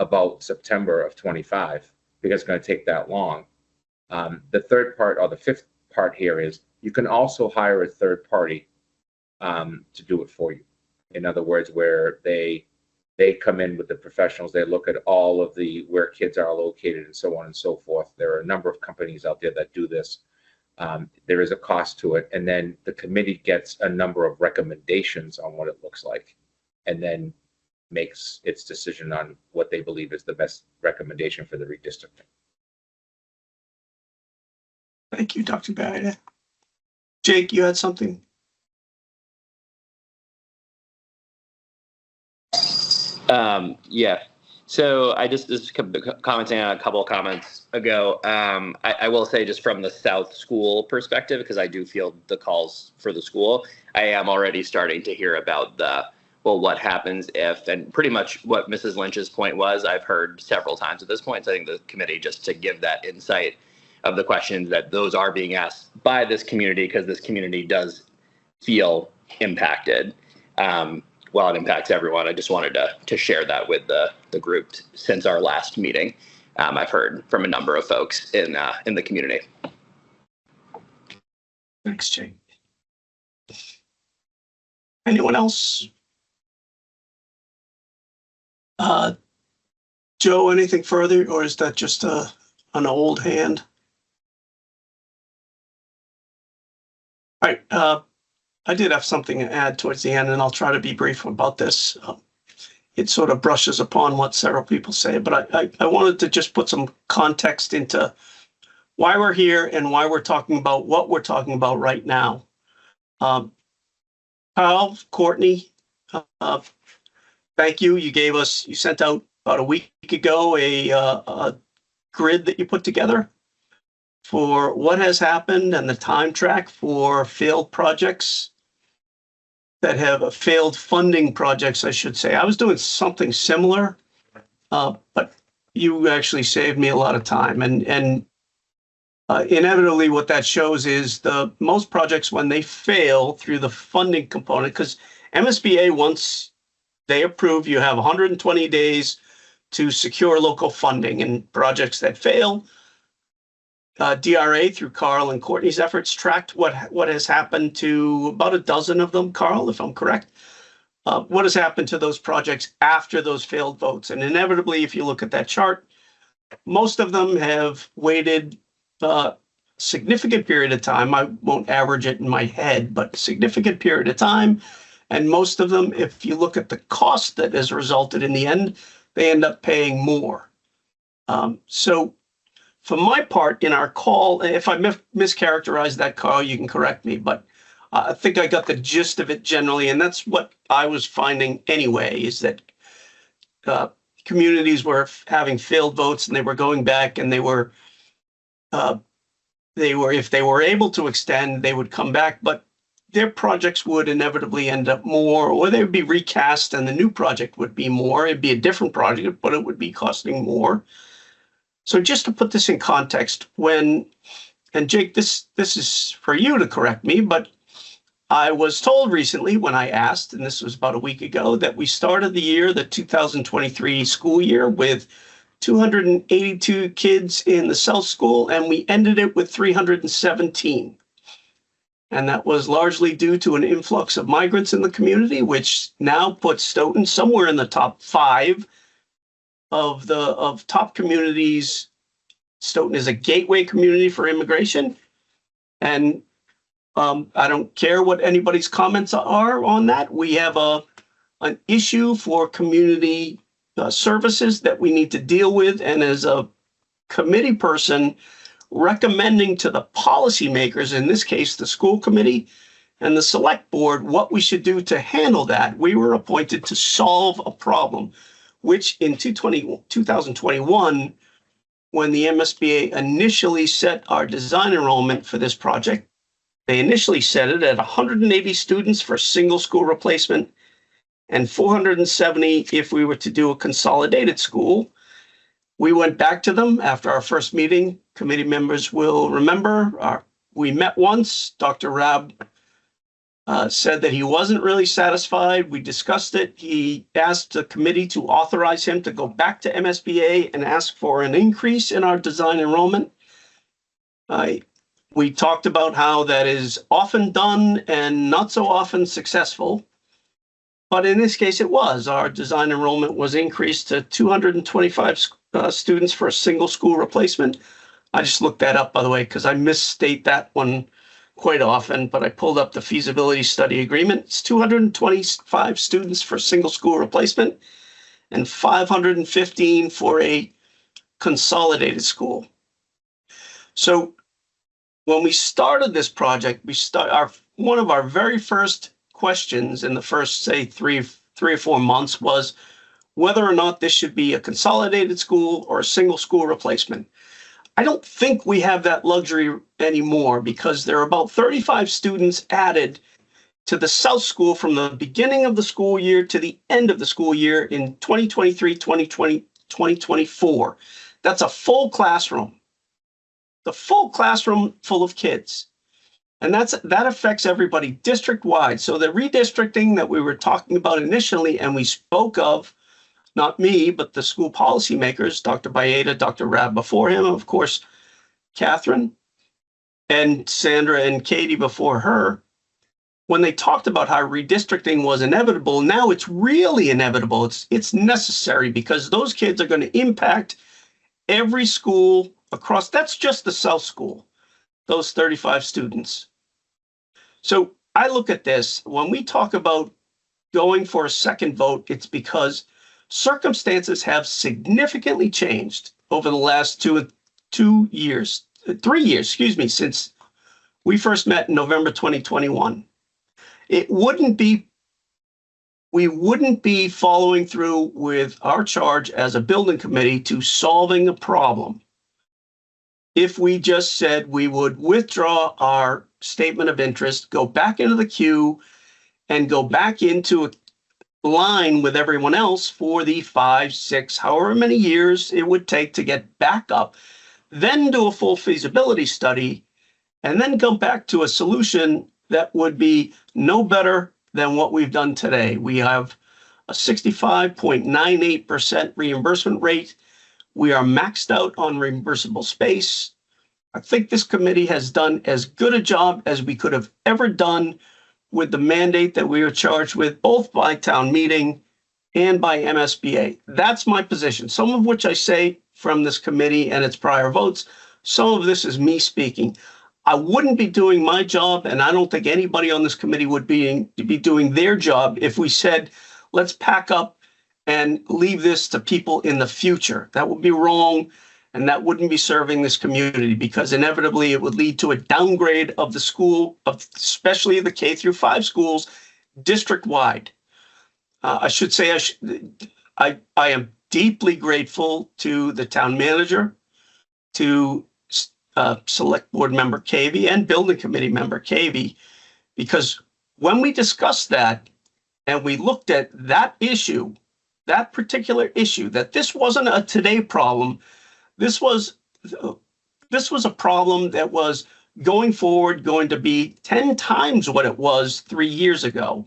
G: about September of 25 because it's going to take that long. The third part, or the fifth part here, is you can also hire a third party to do it for you. In other words, where they come in with the professionals, they look at all of where kids are located and so on and so forth. There are a number of companies out there that do this. There is a cost to it, and then the committee gets a number of recommendations on what it looks like, and then makes its decision on what they believe is the best recommendation for the redistricting.
A: Thank you, Dr. Barrett. Jake, you had something?
O: Yeah. So I just commenting on a couple of comments ago. I will say, just from the South School perspective, because I do feel the calls for the school, I am already starting to hear about what happens if, and pretty much what Mrs. Lynch's point was, I've heard several times at this point. So I think the committee, just to give that insight of the questions, that those are being asked by this community, because this community does feel impacted. While it impacts everyone, I just wanted to share that with the group since our last meeting. I've heard from a number of folks in the community.
A: Thanks, Jake. Anyone else? Joe, anything further, or is that just an old hand? All right. I did have something to add towards the end, and I'll try to be brief about this. It sort of brushes upon what several people say, but I wanted to just put some context into why we're here and why we're talking about what we're talking about right now. Kyle, Courtney, thank you. You sent out about a week ago a grid that you put together for what has happened and the time track for failed projects that have failed funding projects, I should say. I was doing something similar, but you actually saved me a lot of time. And Inevitably, what that shows is most projects, when they fail through the funding component, because MSBA, once they approve, you have 120 days to secure local funding, and projects that fail, DRA, through Carl and Courtney's efforts, tracked what has happened to about a dozen of them, Carl, if I'm correct. What has happened to those projects after those failed votes? And inevitably, if you look at that chart, most of them have waited a significant period of time. I won't average it in my head, but significant period of time. And most of them, if you look at the cost that has resulted in the end, they end up paying more. So for my part, in our call, if I mischaracterized that, Carl, you can correct me, but I think I got the gist of it generally. And that's what I was finding anyway, is that communities were having failed votes, and they were going back, and they were, if they were able to extend, they would come back, but their projects would inevitably end up more, or they would be recast and the new project would be more. It'd be a different project, but it would be costing more. So just to put this in context, and Jake, this is for you to correct me, but I was told recently when I asked, and this was about a week ago, that we started the 2023 school year, with 282 kids in the South School, and we ended it with 317. And that was largely due to an influx of migrants in the community, which now puts Stoughton somewhere in the top 5 of top communities. Stoughton is a gateway community for immigration. And I don't care what anybody's comments are on that. We have an issue for community services that we need to deal with. And as a committee person, recommending to the policymakers, in this case, the school committee and the select board, what we should do to handle that. We were appointed to solve a problem, which in 2021, when the MSBA initially set our design enrollment for this project, they initially set it at 180 students for single school replacement and 470 if we were to do a consolidated school. We went back to them after our first meeting. Committee members will remember, we met once. Dr. Rabb said that he wasn't really satisfied. We discussed it. He asked the committee to authorize him to go back to MSBA and ask for an increase in our design enrollment. We talked about how that is often done and not so often successful. But in this case, it was. Our design enrollment was increased to 225 students for a single school replacement. I just looked that up, by the way, because I misstate that one quite often, but I pulled up the feasibility study agreement. It's 225 students for single school replacement and 515 for a consolidated school. So when we started this project, one of our very first questions in the first, say, three or 4 months was whether or not this should be a consolidated school or a single school replacement. I don't think we have that luxury anymore, because there are about 35 students added to the South School from the beginning of the school year to the end of the school year in 2023, 2020, 2024. That's a full classroom. The full classroom full of kids. And that affects everybody district-wide. So the redistricting that we were talking about initially, and we spoke of, not me, but the school policymakers, Dr. Baeta, Dr. Rabb before him, of course, Catherine, and Sandra and Katie before her, when they talked about how redistricting was inevitable, now it's really inevitable. It's necessary, because those kids are going to impact every school across. That's just the South School, those 35 students. So I look at this, when we talk about going for a second vote, it's because circumstances have significantly changed over the last 3 years, since we first met in November 2021. We wouldn't be following through with our charge as a building committee to solving a problem if we just said we would withdraw our statement of interest, go back into the queue, and go back into a line with everyone else for the 5, 6, however many years it would take to get back up. then do a full feasibility study, and then come back to a solution that would be no better than what we've done today. We have a 65.98% reimbursement rate. We are maxed out on reimbursable space. I think this committee has done as good a job as we could have ever done with the mandate that we were charged with, both by town meeting and by MSBA. That's my position, some of which I say from this committee and its prior votes. Some of this is me speaking. I wouldn't be doing my job, and I don't think anybody on this committee would be doing their job if we said, let's pack up and leave this to people in the future. That would be wrong, and that wouldn't be serving this community, because inevitably it would lead to a downgrade of the school, especially the K through 5 schools, district-wide. I should say I am deeply grateful to the town manager, to select board member Cavey and building committee member Cavey, because when we discussed that and we looked at that issue, that particular issue, that this wasn't a today problem, this was a problem that was going forward going to be 10 times what it was 3 years ago.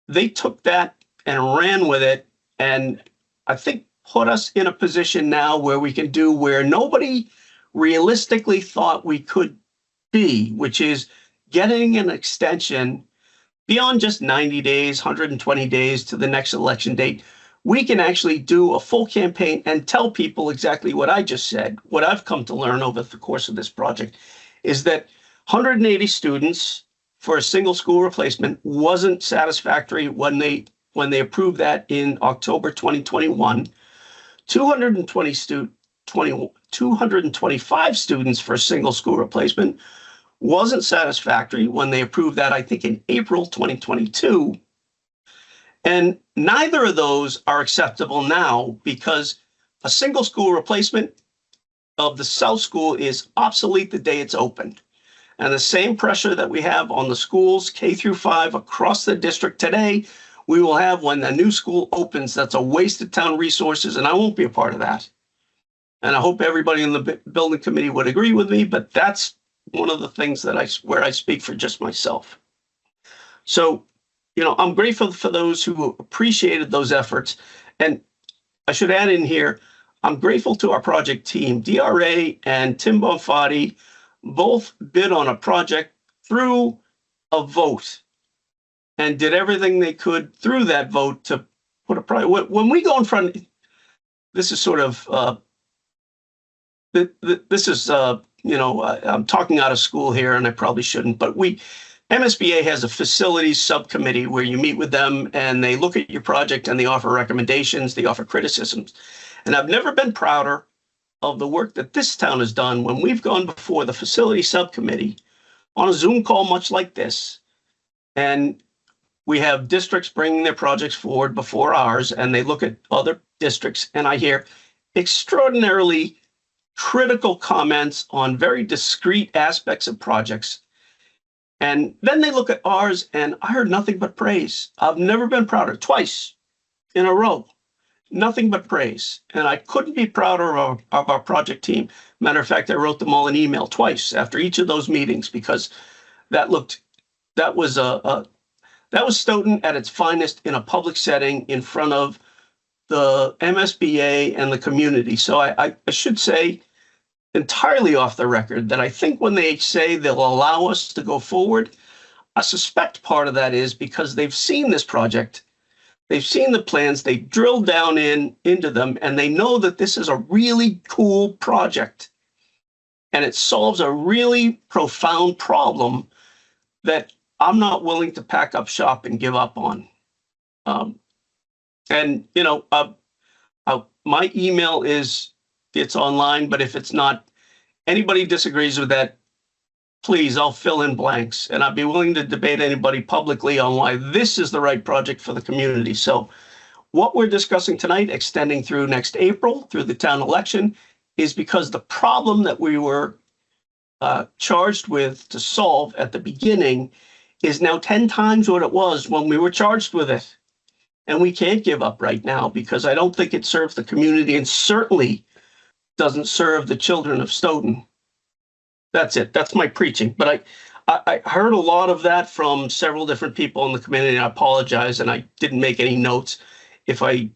A: They took that and ran with it, and I think put us in a position now where we can do where nobody realistically thought we could be, which is getting an extension beyond just 90 days, 120 days to the next election date. We can actually do a full campaign and tell people exactly what I just said. What I've come to learn over the course of this project is that 180 students for a single school replacement wasn't satisfactory when they approved that in October 2021. 225 students for a single school replacement wasn't satisfactory when they approved that, I think, in April 2022. And neither of those are acceptable now, because a single school replacement of the South School is obsolete the day it's opened. And the same pressure that we have on the schools K through 5 across the district today, we will have when the new school opens. That's a waste of town resources, and I won't be a part of that. And I hope everybody in the building committee would agree with me, but that's one of the things that where I speak for just myself. So, I'm grateful for those who appreciated those efforts. And I should add in here, I'm grateful to our project team. DRA and Tim Bonfatti both bid on a project through a vote and did everything they could through that vote to put a project. When we go in front, this is sort of, I'm talking out of school here and I probably shouldn't, but MSBA has a facilities subcommittee where you meet with them and they look at your project and they offer recommendations, they offer criticisms. And I've never been prouder of the work that this town has done when we've gone before the facility subcommittee on a Zoom call much like this. And we have districts bringing their projects forward before ours, and they look at other districts, and I hear extraordinarily critical comments on very discrete aspects of projects. And then they look at ours, and I heard nothing but praise. I've never been prouder, twice in a row. Nothing but praise. And I couldn't be prouder of our project team. Matter of fact, I wrote them all an email twice after each of those meetings, because that was Stoughton at its finest in a public setting in front of the MSBA and the community. So I should say, entirely off the record, that I think when they say they'll allow us to go forward, I suspect part of that is because they've seen this project. They've seen the plans, they drilled down into them, and they know that this is a really cool project. And it solves a really profound problem that I'm not willing to pack up shop and give up on. My email it's online, but if it's not, anybody disagrees with that, please, I'll fill in blanks, and I'd be willing to debate anybody publicly on why this is the right project for the community. So what we're discussing tonight, extending through next April, through the town election, is because the problem that we were charged with to solve at the beginning is now 10 times what it was when we were charged with it. And we can't give up right now, because I don't think it serves the community, and certainly doesn't serve the children of Stoughton. That's it. That's my preaching. But I heard a lot of that from several different people in the community. I apologize, and I didn't make any notes if I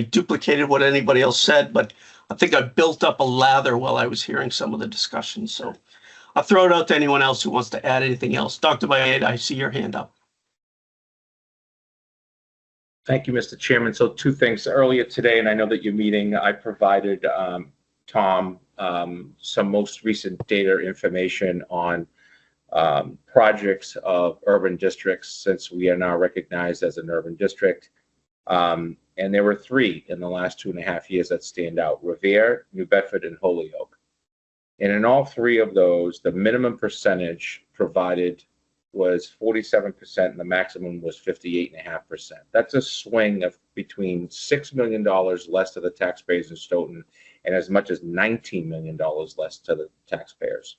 A: duplicated what anybody else said, but I think I built up a lather while I was hearing some of the discussion. So I'll throw it out to anyone else who wants to add anything else. Dr. Bayed, I see your hand up.
G: Thank you, Mr. Chairman. So two things. Earlier today, and I know that you're meeting, I provided Tom some most recent data information on projects of urban districts, since we are now recognized as an urban district. And there were 3 in the last 2.5 years that stand out: Revere, New Bedford, and Holyoke. And in all 3 of those, the minimum percentage provided was 47% and the maximum was 58.5%. That's a swing of between $6 million less to the taxpayers in Stoughton and as much as $19 million less to the taxpayers.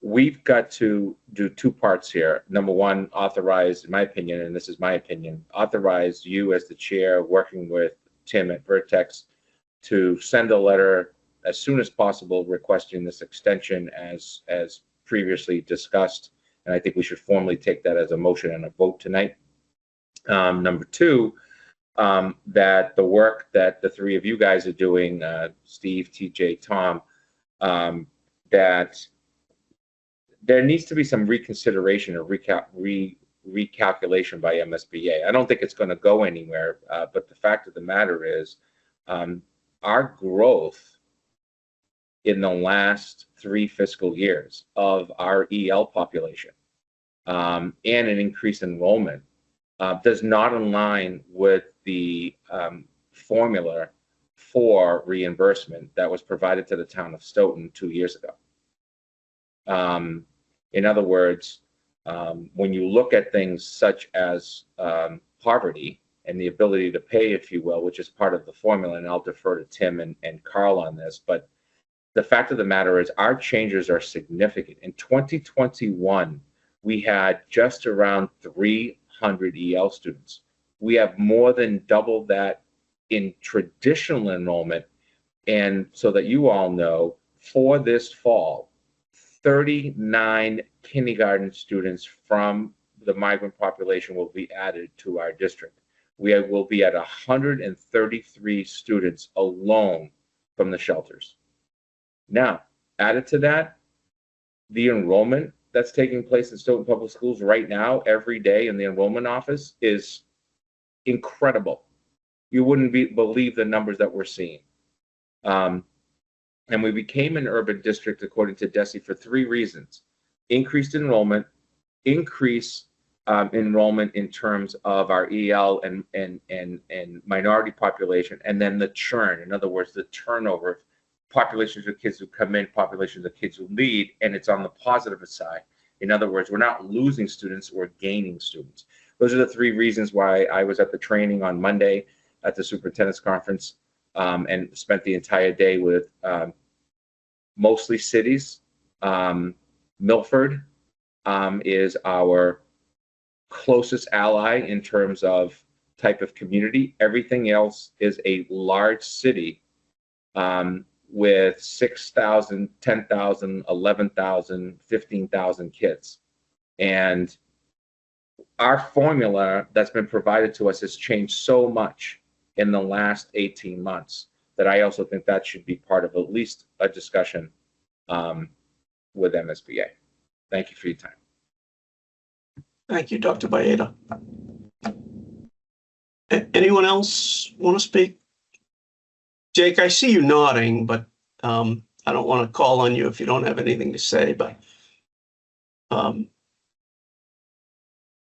G: We've got to do 2 parts here. Number one, authorize, in my opinion, and this is my opinion, authorize you as the chair working with Tim at Vertex to send a letter as soon as possible requesting this extension as previously discussed. And I think we should formally take that as a motion and a vote tonight. Number 2, that the work that the 3 of you guys are doing, Steve, TJ, Tom, that there needs to be some reconsideration or recalculation by MSBA. I don't think it's going to go anywhere, but the fact of the matter is our growth in the last 3 fiscal years of our EL population and an increased enrollment does not align with the formula for reimbursement that was provided to the town of Stoughton 2 years ago. In other words, when you look at things such as poverty and the ability to pay, if you will, which is part of the formula, and I'll defer to Tim and Carl on this, but the fact of the matter is our changes are significant. In 2021, we had just around 300 EL students. We have more than double that in traditional enrollment. And so that you all know, for this fall, 39 kindergarten students from the migrant population will be added to our district. We will be at 133 students alone from the shelters. Now, added to that, the enrollment that's taking place in Stoughton Public Schools right now, every day in the enrollment office, is incredible. You wouldn't believe the numbers that we're seeing. And we became an urban district, according to DESE, for 3 reasons: increased enrollment, increase enrollment in terms of our EL and minority population, and then the churn. In other words, the turnover, populations of kids who come in, populations of kids who leave, and it's on the positive side. In other words, we're not losing students, we're gaining students. Those are the 3 reasons why I was at the training on Monday at the superintendent's conference and spent the entire day with mostly cities. Milford is our closest ally in terms of type of community. Everything else is a large city with 6,000, 10,000, 11,000, 15,000 kids. And our formula that's been provided to us has changed so much in the last 18 months that I also think that should be part of at least a discussion with MSBA. Thank you for your time.
A: Thank you, Dr. Baeta. Anyone else want to speak? Jake, I see you nodding, but I don't want to call on you if you don't have anything to say, but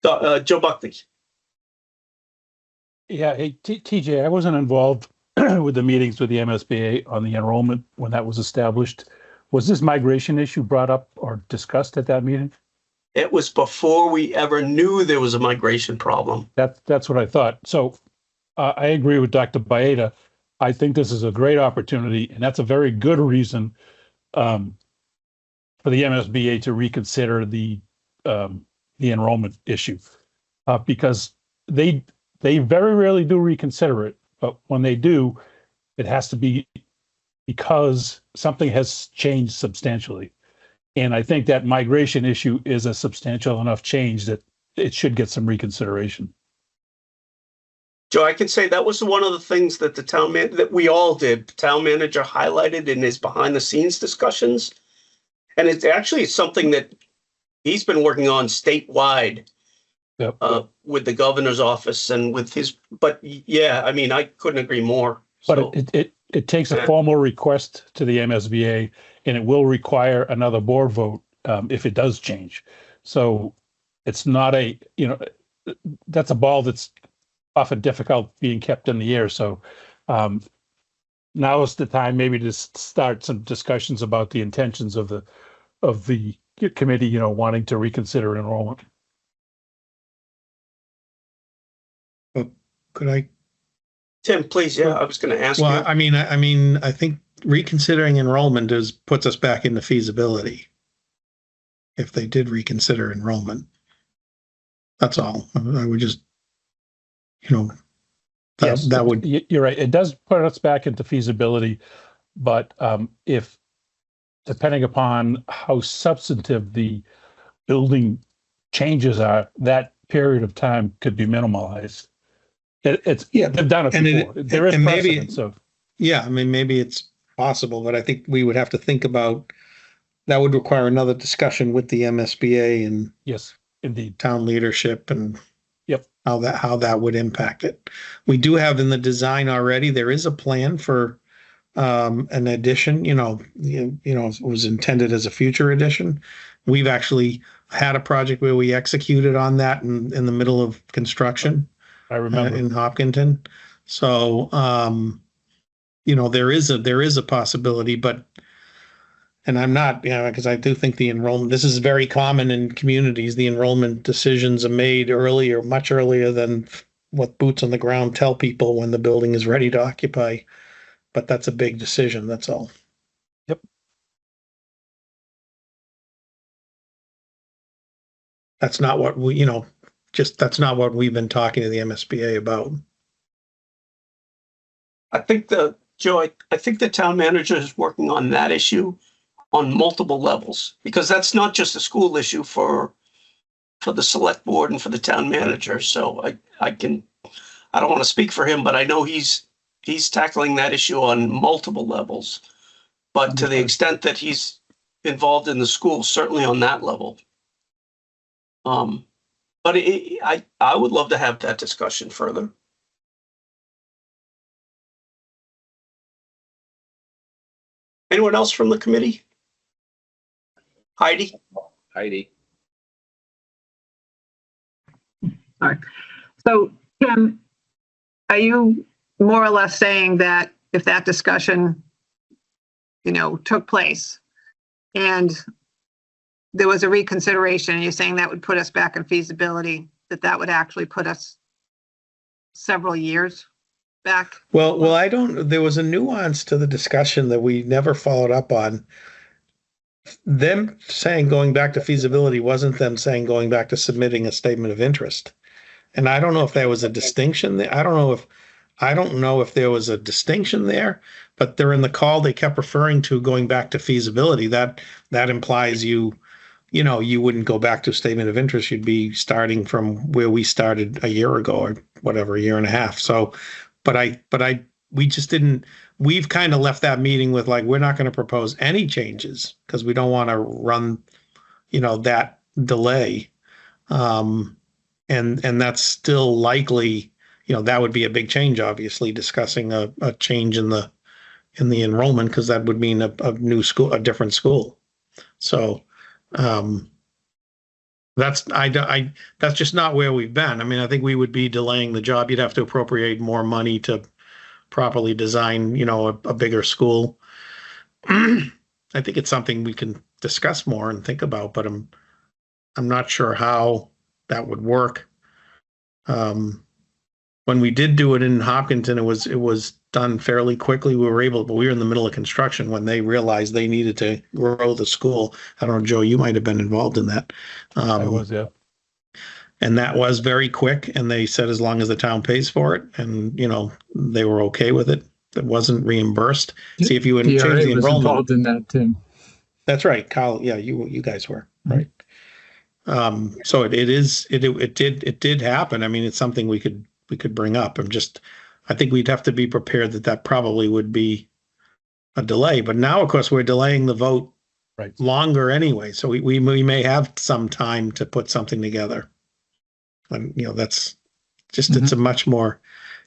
A: Joe Buckley.
P: Yeah, hey, TJ, I wasn't involved with the meetings with the MSBA on the enrollment when that was established. Was this migration issue brought up or discussed at that meeting?
A: It was before we ever knew there was a migration problem.
P: That's what I thought. So I agree with Dr. Baeta. I think this is a great opportunity, and that's a very good reason for the MSBA to reconsider the enrollment issue, because they very rarely do reconsider it, but when they do, it has to be because something has changed substantially. And I think that migration issue is a substantial enough change that it should get some reconsideration.
A: Joe, I can say that was one of the things that that we all did. The town manager highlighted in his behind the scenes discussions. And it's actually something that he's been working on statewide.
P: Yep.
A: With the governor's office and with his, but yeah, I mean, I couldn't agree more.
P: But
A: So,
P: it takes a formal request to the MSBA, and it will require another board vote if it does change. So it's not that's a ball that's often difficult being kept in the air. So now is the time maybe to start some discussions about the intentions of the committee, wanting to reconsider enrollment.
J: Could I?
A: Tim, please, yeah, I was going to ask you.
J: Well, I mean, I think reconsidering enrollment puts us back into feasibility. If they did reconsider enrollment, that's all. I would just,
P: Yes,
J: that would.
P: You're right. It does put us back into feasibility, but if depending upon how substantive the building changes are, that period of time could be minimalized. They've done it before. There is precedent. So
J: yeah, I mean, maybe it's possible, but I think we would have to think about that. Would require another discussion with the MSBA and
P: yes, indeed,
J: town leadership and
P: yep,
J: how that would impact it. We do have in the design already. There is a plan for an addition. It was intended as a future addition. We've actually had a project where we executed on that in the middle of construction.
P: I remember
J: in Hopkinton. So, there is a possibility, and I'm not, because I do think the enrollment, this is very common in communities. The enrollment decisions are made earlier, much earlier than what boots on the ground tell people when the building is ready to occupy. But that's a big decision. That's all.
P: Yep.
J: That's not what that's not what we've been talking to the MSBA about.
A: I think I think the town manager is working on that issue on multiple levels, because that's not just a school issue for the select board and for the town manager. So I don't want to speak for him, but I know he's tackling that issue on multiple levels. But to the extent that he's involved in the school, certainly on that level. But I would love to have that discussion further. Anyone else from the committee? Heidi?
H: All right. So, Tim, are you more or less saying that if that discussion, took place and there was a reconsideration, you're saying that would put us back in feasibility, that would actually put us several years back?
J: Well, there was a nuance to the discussion that we never followed up on. Them saying going back to feasibility wasn't them saying going back to submitting a statement of interest. And I don't know if there was a distinction there. I don't know if there was a distinction there, but during the call, they kept referring to going back to feasibility. That implies you wouldn't go back to a statement of interest. You'd be starting from where we started a year ago or whatever, a year and a half. So, we just didn't, we've kind of left that meeting with we're not going to propose any changes because we don't want to run, that delay. And that's still likely, that would be a big change, obviously, discussing a change in the enrollment, because that would mean a new school, a different school. So that's just not where we've been. I mean, I think we would be delaying the job. You'd have to appropriate more money to properly design, a bigger school. I think it's something we can discuss more and think about, but I'm not sure how that would work. When we did do it in Hopkinton, it was done fairly quickly. We were in the middle of construction when they realized they needed to grow the school. I don't know, Joe, you might have been involved in that.
P: I was, yeah.
J: And that was very quick. And they said, as long as the town pays for it, and, they were okay with it. that wasn't reimbursed. See if you would change
L: DRA
J: the
L: was
J: enrollment.
L: involved in that, Tim.
J: That's right, Kyle. Yeah, you guys were
L: Mhm.
J: right. So it did happen. I mean, it's something we could bring up. I think we'd have to be prepared that probably would be a delay. But now, of course, we're delaying the vote
P: Right.
J: longer anyway. So we may have some time to put something together. And that's just
L: Mhm.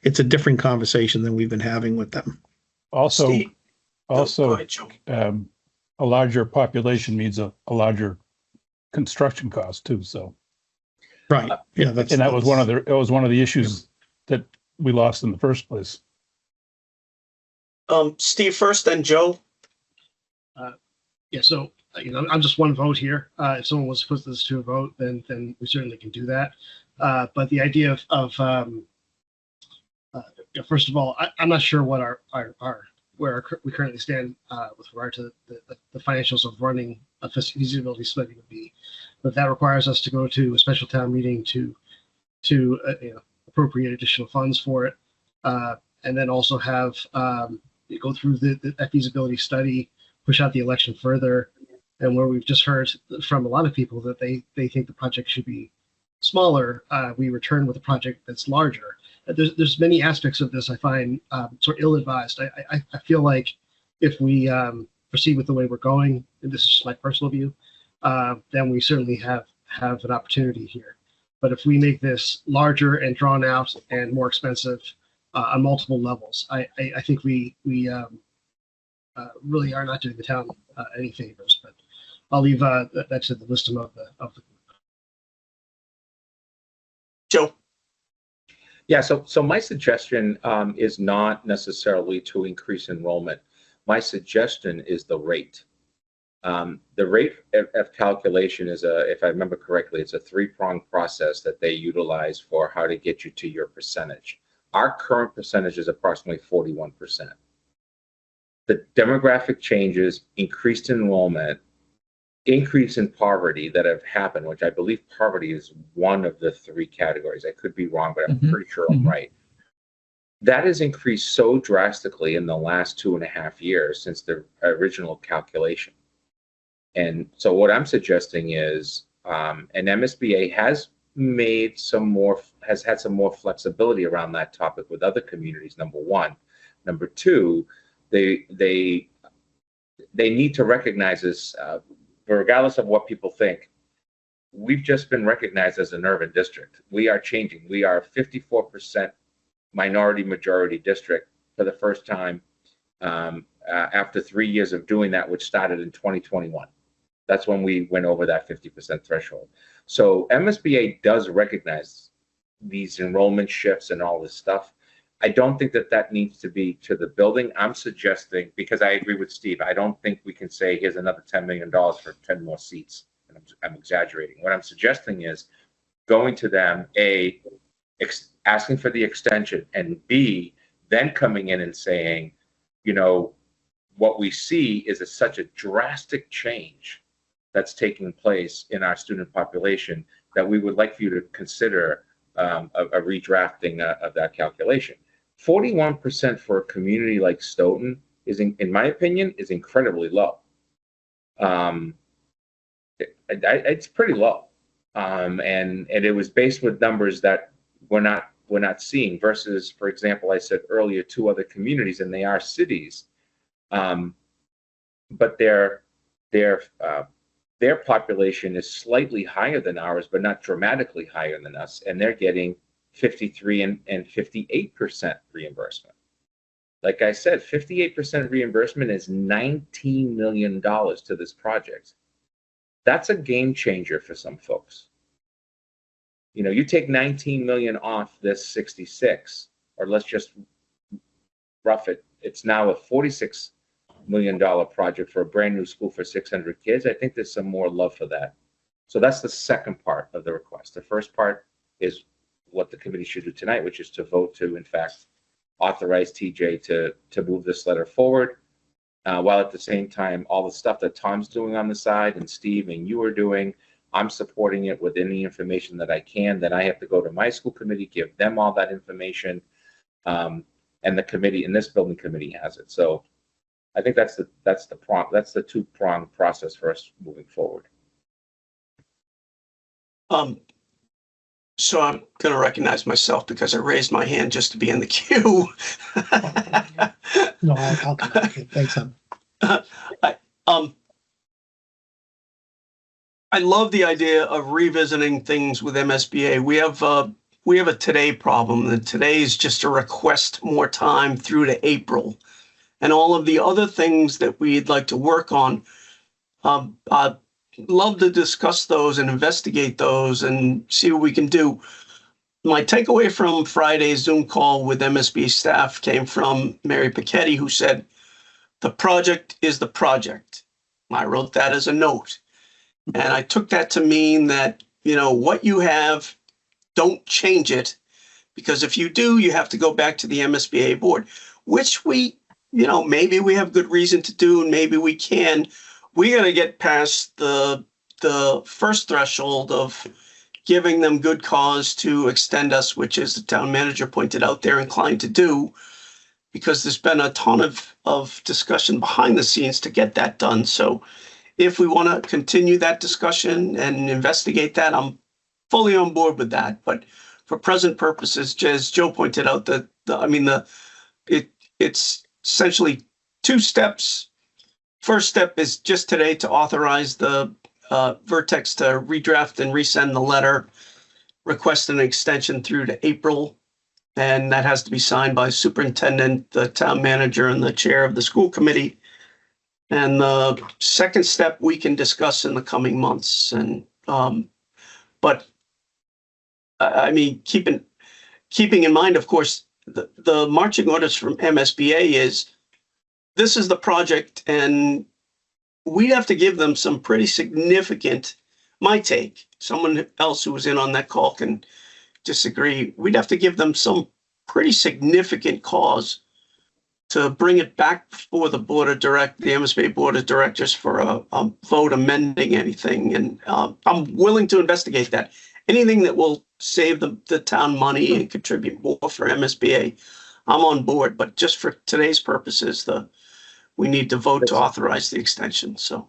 J: it's a different conversation than we've been having with them.
P: Also,
A: Steve? Go ahead, Joe.
P: a larger population means a larger construction cost too. So,
J: Right. Yeah.
P: that was one of the issues that we lost in the first place.
A: Steve first, then Joe.
E: Yeah, so I'm just one vote here. If someone wants to put this to a vote, then we certainly can do that. But the idea of first of all, I'm not sure what we currently stand with regard to the financials of running a feasibility study would be, but that requires us to go to a special town meeting to appropriate additional funds for it, and then also have go through that feasibility study, push out the election further, and where we've just heard from a lot of people that they think the project should be smaller, we return with a project that's larger. There's many aspects of this I find sort of ill-advised. I feel like if we proceed with the way we're going, and this is just my personal view, then we certainly have an opportunity here. But if we make this larger and drawn out and more expensive on multiple levels, I think we really are not doing the town any favors. But I'll leave that to the wisdom of the group.
A: Joe.
G: Yeah, so my suggestion is not necessarily to increase enrollment. My suggestion is the rate. The rate of calculation is if I remember correctly, it's a three-pronged process that they utilize for how to get you to your percentage. Our current percentage is approximately 41%. The demographic changes, increased enrollment, increase in poverty that have happened, which I believe poverty is one of the three categories. I could be wrong, but I'm pretty sure I'm right. That has increased so drastically in the last 2.5 years since the original calculation. And so what I'm suggesting is, and MSBA has had some more flexibility around that topic with other communities, number one. Number two, they need to recognize this, regardless of what people think. We've just been recognized as an urban district. We are changing. We are 54% minority majority district for the first time after 3 years of doing that, which started in 2021. That's when we went over that 50% threshold. So MSBA does recognize these enrollment shifts and all this stuff. I don't think that needs to be to the building. I'm suggesting, because I agree with Steve, I don't think we can say here's another $10 million for 10 more seats. And I'm exaggerating. What I'm suggesting is going to them, A, asking for the extension, and B, then coming in and saying, what we see is such a drastic change that's taking place in our student population that we would like for you to consider a redrafting of that calculation. 41% for a community like Stoughton is, in my opinion, is incredibly low. It's pretty low, and it was based with numbers that we're not seeing. Versus, for example, I said earlier, 2 other communities, and they are cities, but their population is slightly higher than ours, but not dramatically higher than us, and they're getting 53 and 58% reimbursement. Like I said, 58% reimbursement is $19 million to this project. That's a game changer for some folks. You take 19 million off this 66, or let's just rough it. It's now a $46 million project for a brand new school for 600 kids. I think there's some more love for that. So that's the second part of the request. The first part is what the committee should do tonight, which is to vote to, in fact, authorize TJ to move this letter forward, while at the same time, all the stuff that Tom's doing on the side and Steve and you are doing, I'm supporting it with any information that I can. Then I have to go to my school committee, give them all that information. and the committee, and this building committee has it. So I think that's the two-pronged process for us moving forward.
A: So I'm going to recognize myself because I raised my hand just to be in the queue.
E: No, I'll come back. Thanks, Sam.
A: I love the idea of revisiting things with MSBA. We have a today problem, and today is just a request more time through to April, and all of the other things that we'd like to work on. I'd love to discuss those and investigate those and see what we can do. My takeaway from Friday's Zoom call with MSBA staff came from Mary Piketty, who said, "The project is the project." I wrote that as a note. And I took that to mean that, what you have, don't change it, because if you do, you have to go back to the MSBA board, which we, maybe we have good reason to do, and maybe we can. We got to get past the first threshold of giving them good cause to extend us, which, as the town manager pointed out, they're inclined to do, because there's been a ton of discussion behind the scenes to get that done. So if we want to continue that discussion and investigate that, I'm fully on board with that. But for present purposes, as Joe pointed out, it's essentially two steps. First step is just today to authorize the Vertex to redraft and resend the letter, request an extension through to April. And that has to be signed by superintendent, the town manager, and the chair of the school committee. And the second step we can discuss in the coming months. And but I mean, keeping in mind, of course, the marching orders from MSBA is this is the project, and we have to give them some pretty significant. My take. Someone else who was in on that call can disagree. We'd have to give them some pretty significant cause to bring it back before the MSBA board of directors for a vote amending anything. And I'm willing to investigate that. Anything that will save the town money and contribute more for MSBA, I'm on board. But just for today's purposes, we need to vote to authorize the extension. So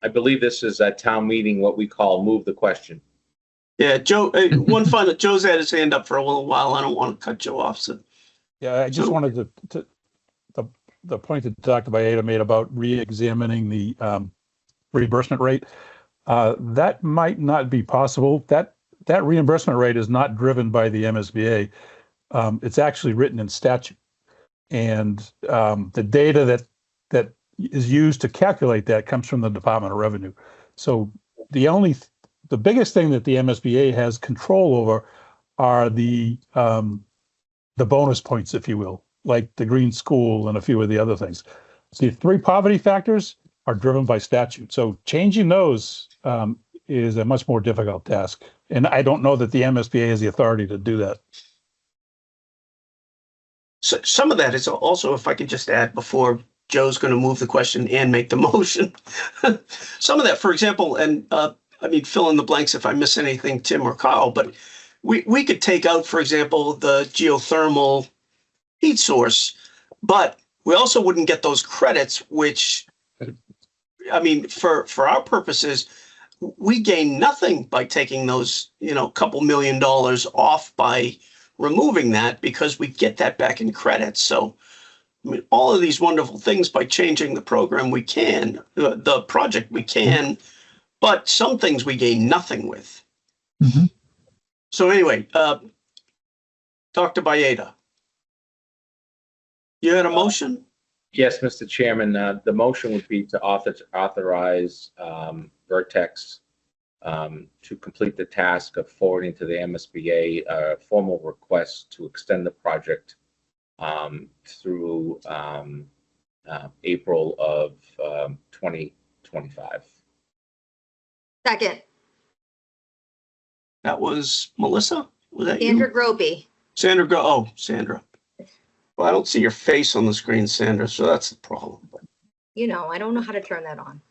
G: I believe this is at town meeting, what we call move the question.
A: Yeah, Joe, one final, Joe's had his hand up for a little while. I don't want to cut Joe off. So
P: Yeah, I just wanted to the point that Dr. Baeta made about re-examining the reimbursement rate. That might not be possible. That reimbursement rate is not driven by the MSBA. It's actually written in statute, and the data that is used to calculate that comes from the Department of Revenue. So the biggest thing that the MSBA has control over are the bonus points, if you will, like the green school and a few of the other things. The three poverty factors are driven by statute. So changing those is a much more difficult task. And I don't know that the MSBA has the authority to do that.
A: So some of that is also, if I could just add before Joe's going to move the question and make the motion. Some of that, for example, and fill in the blanks if I miss anything, Tim or Kyle, but we could take out, for example, the geothermal heat source, but we also wouldn't get those credits, which, for our purposes, we gain nothing by taking those, couple $1 million off by removing that, because we get that back in credits. So, all of these wonderful things by changing the program, we can, the project we can, but some things we gain nothing with.
L: Mm-hmm.
A: So anyway, Dr. Baeta, you had a motion?
G: Yes, Mr. Chairman, the motion would be to authorize Vertex to complete the task of forwarding to the MSBA a formal request to extend the project through April of 2025.
D: Second,
A: That was Melissa? Was that
D: Sandra
A: you?
D: Gropey.
A: Sandra. Well, I don't see your face on the screen, Sandra, so that's the problem.
D: I don't know how to turn that on.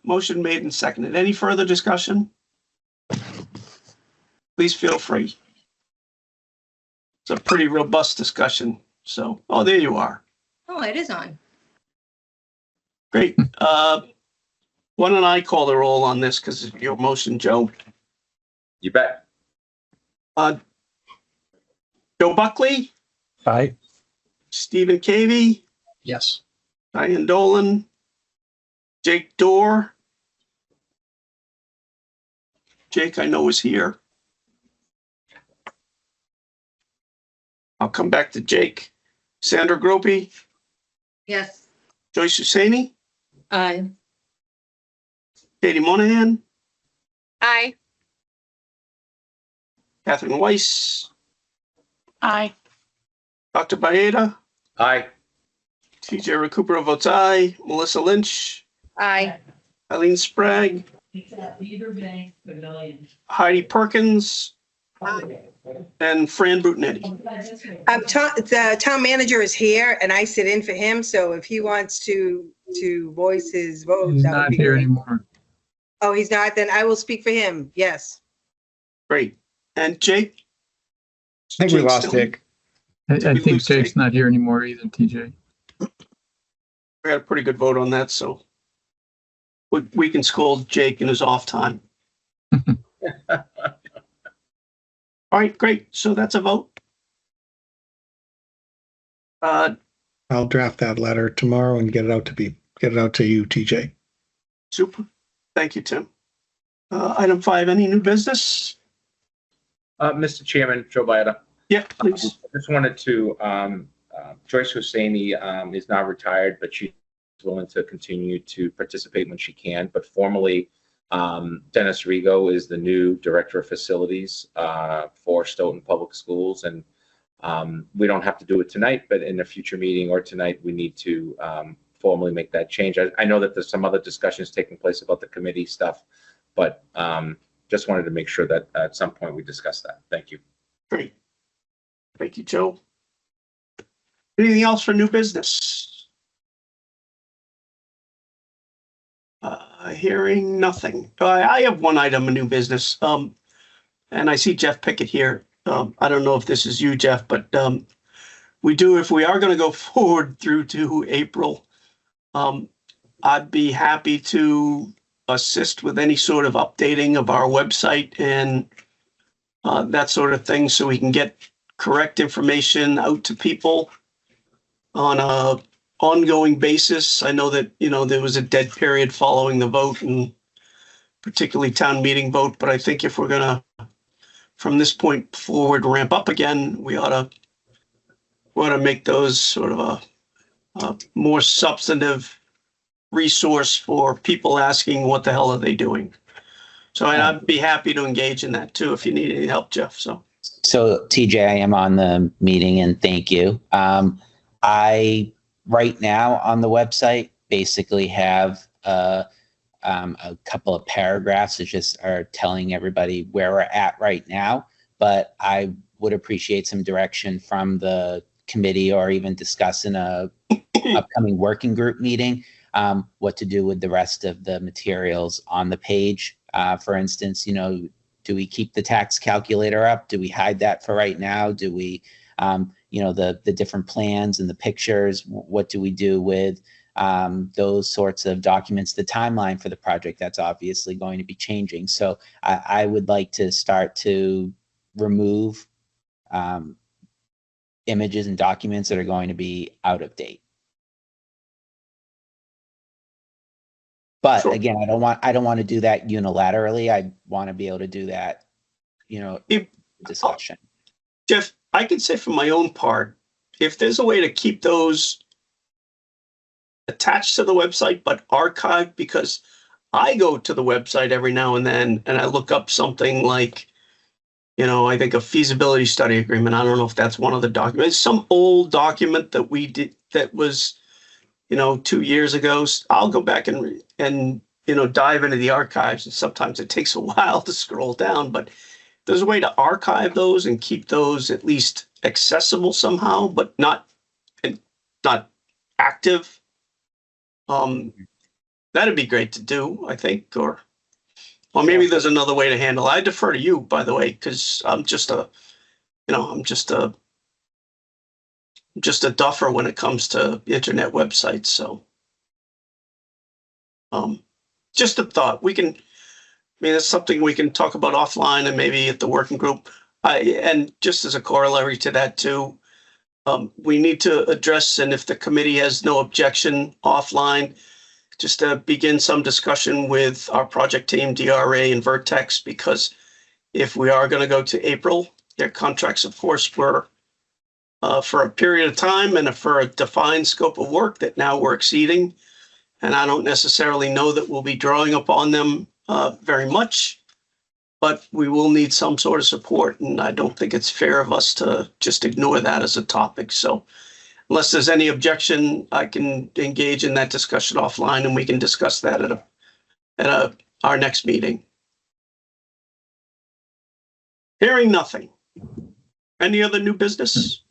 A: Motion made and seconded. Any further discussion? Please feel free. It's a pretty robust discussion. So, oh, there you are.
D: Oh, it is on.
A: Great. Why don't I call the roll on this because it's your motion, Joe?
G: You bet.
A: Joe Buckley,
P: Aye.
A: Stephen Cavey,
E: Yes.
A: Diane Dolan, Jake Dorr. Jake, I know, is here. I'll come back to Jake. Sandra Gropey,
D: Yes.
A: Joyce Husseini,
I: Aye.
A: Katie Monahan,
K: Aye.
A: Catherine Weiss,
N: Aye.
A: Dr. Baeta,
G: Aye.
A: TJ Recupero votes aye, Melissa Lynch,
K: Aye.
A: Eileen Sprague, Heidi Perkins, and Fran Brutinetti.
Q: The town manager is here and I sit in for him, so if he wants to voice his vote,
L: He's
Q: that would
L: not
Q: be
L: here
Q: great.
L: anymore.
Q: Oh, he's not? Then I will speak for him. Yes.
A: Great. And Jake?
B: I think we
A: Jake's
B: lost
A: still-
B: Jake.
L: I
A: Did we
L: think
A: lose
L: Jake's
A: Jake?
L: not here anymore either, TJ.
A: We had a pretty good vote on that, so we can scold Jake in his off time. All right, great. So that's a vote.
J: I'll draft that letter tomorrow and get it out to you, TJ.
A: Super. Thank you, Tim. Item 5, any new business?
G: Mr. Chairman, Joe Baeta.
A: Yeah, please.
G: I just wanted to, Joyce Husseini is now retired, but she's willing to continue to participate when she can. But formally, Dennis Rigo is the new Director of Facilities for Stoughton Public Schools. And we don't have to do it tonight, but in a future meeting or tonight, we need to formally make that change. I know that there's some other discussions taking place about the committee stuff, but just wanted to make sure that at some point we discuss that. Thank you.
A: Great. Thank you, Joe. Anything else for new business? Hearing nothing. I have one item of new business. And I see Jeff Pickett here. I don't know if this is you, Jeff, but if we are going to go forward through to April, I'd be happy to assist with any sort of updating of our website and that sort of thing, so we can get correct information out to people on a ongoing basis. I know that, there was a dead period following the vote, and particularly town meeting vote, but I think if we're gonna, from this point forward, ramp up again, we ought to make those sort of a more substantive resource for people asking what the hell are they doing. So I'd be happy to engage in that too if you need any help, Jeff. So
R: TJ, I am on the meeting and thank you. I right now on the website basically have a couple of paragraphs that just are telling everybody where we're at right now, but I would appreciate some direction from the committee or even discuss in a upcoming working group meeting what to do with the rest of the materials on the page. For instance, do we keep the tax calculator up? Do we hide that for right now? Do we, the different plans and the pictures, what do we do with those sorts of documents? The timeline for the project, that's obviously going to be changing. So I would like to start to remove images and documents that are going to be out of date. But
A: Sure.
R: again, I don't want to do that unilaterally. I want to be able to do that, discussion.
A: Jeff, I can say for my own part, if there's a way to keep those attached to the website but archived, because I go to the website every now and then and I look up something like, I think a feasibility study agreement. I don't know if that's one of the documents, some old document that we did that was, 2 years ago. I'll go back and dive into the archives, and sometimes it takes a while to scroll down, but there's a way to archive those and keep those at least accessible somehow, but not active. That'd be great to do, I think, or maybe there's another way to handle it. I defer to you, by the way, because I'm just a just a duffer when it comes to internet websites. So just a thought. It's something we can talk about offline and maybe at the working group. And just as a corollary to that too, we need to address, and if the committee has no objection offline, just to begin some discussion with our project team, DRA and Vertex, because if we are going to go to April, their contracts, of course, were for a period of time and for a defined scope of work that now we're exceeding. And I don't necessarily know that we'll be drawing upon them very much, but we will need some sort of support. And I don't think it's fair of us to just ignore that as a topic. So unless there's any objection, I can engage in that discussion offline and we can discuss that at our next meeting. Hearing nothing. Any other new business?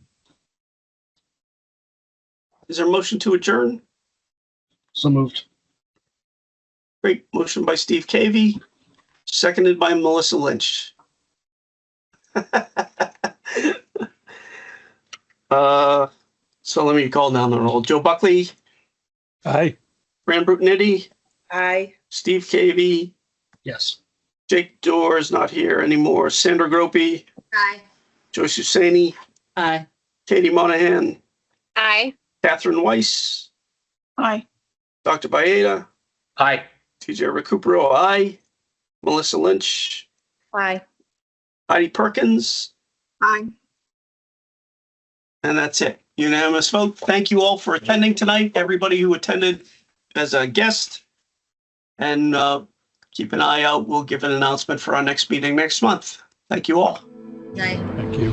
A: Is there a motion to adjourn?
E: So moved.
A: Great. Motion by Steve Cavey, seconded by Melissa Lynch. So let me call down the roll. Joe Buckley.
P: Aye.
A: Fran Brutnitti.
Q: Aye.
A: Steve Cavey.
E: Yes.
A: Jake Dorr is not here anymore. Sandra Gropey.
Q: Aye.
A: Joyce Husseini.
I: Aye.
A: Katie Monahan.
K: Aye.
A: Catherine Weiss.
N: Aye.
A: Dr. Baeta.
O: Aye.
A: TJ Recupero. Aye. Melissa Lynch.
K: Aye.
A: Heidi Perkins.
H: Aye.
A: And that's it. Unanimous vote. Thank you all for attending tonight. Everybody who attended as a guest. And keep an eye out. We'll give an announcement for our next meeting next month. Thank you all.
K: Aye.
P: Thank you.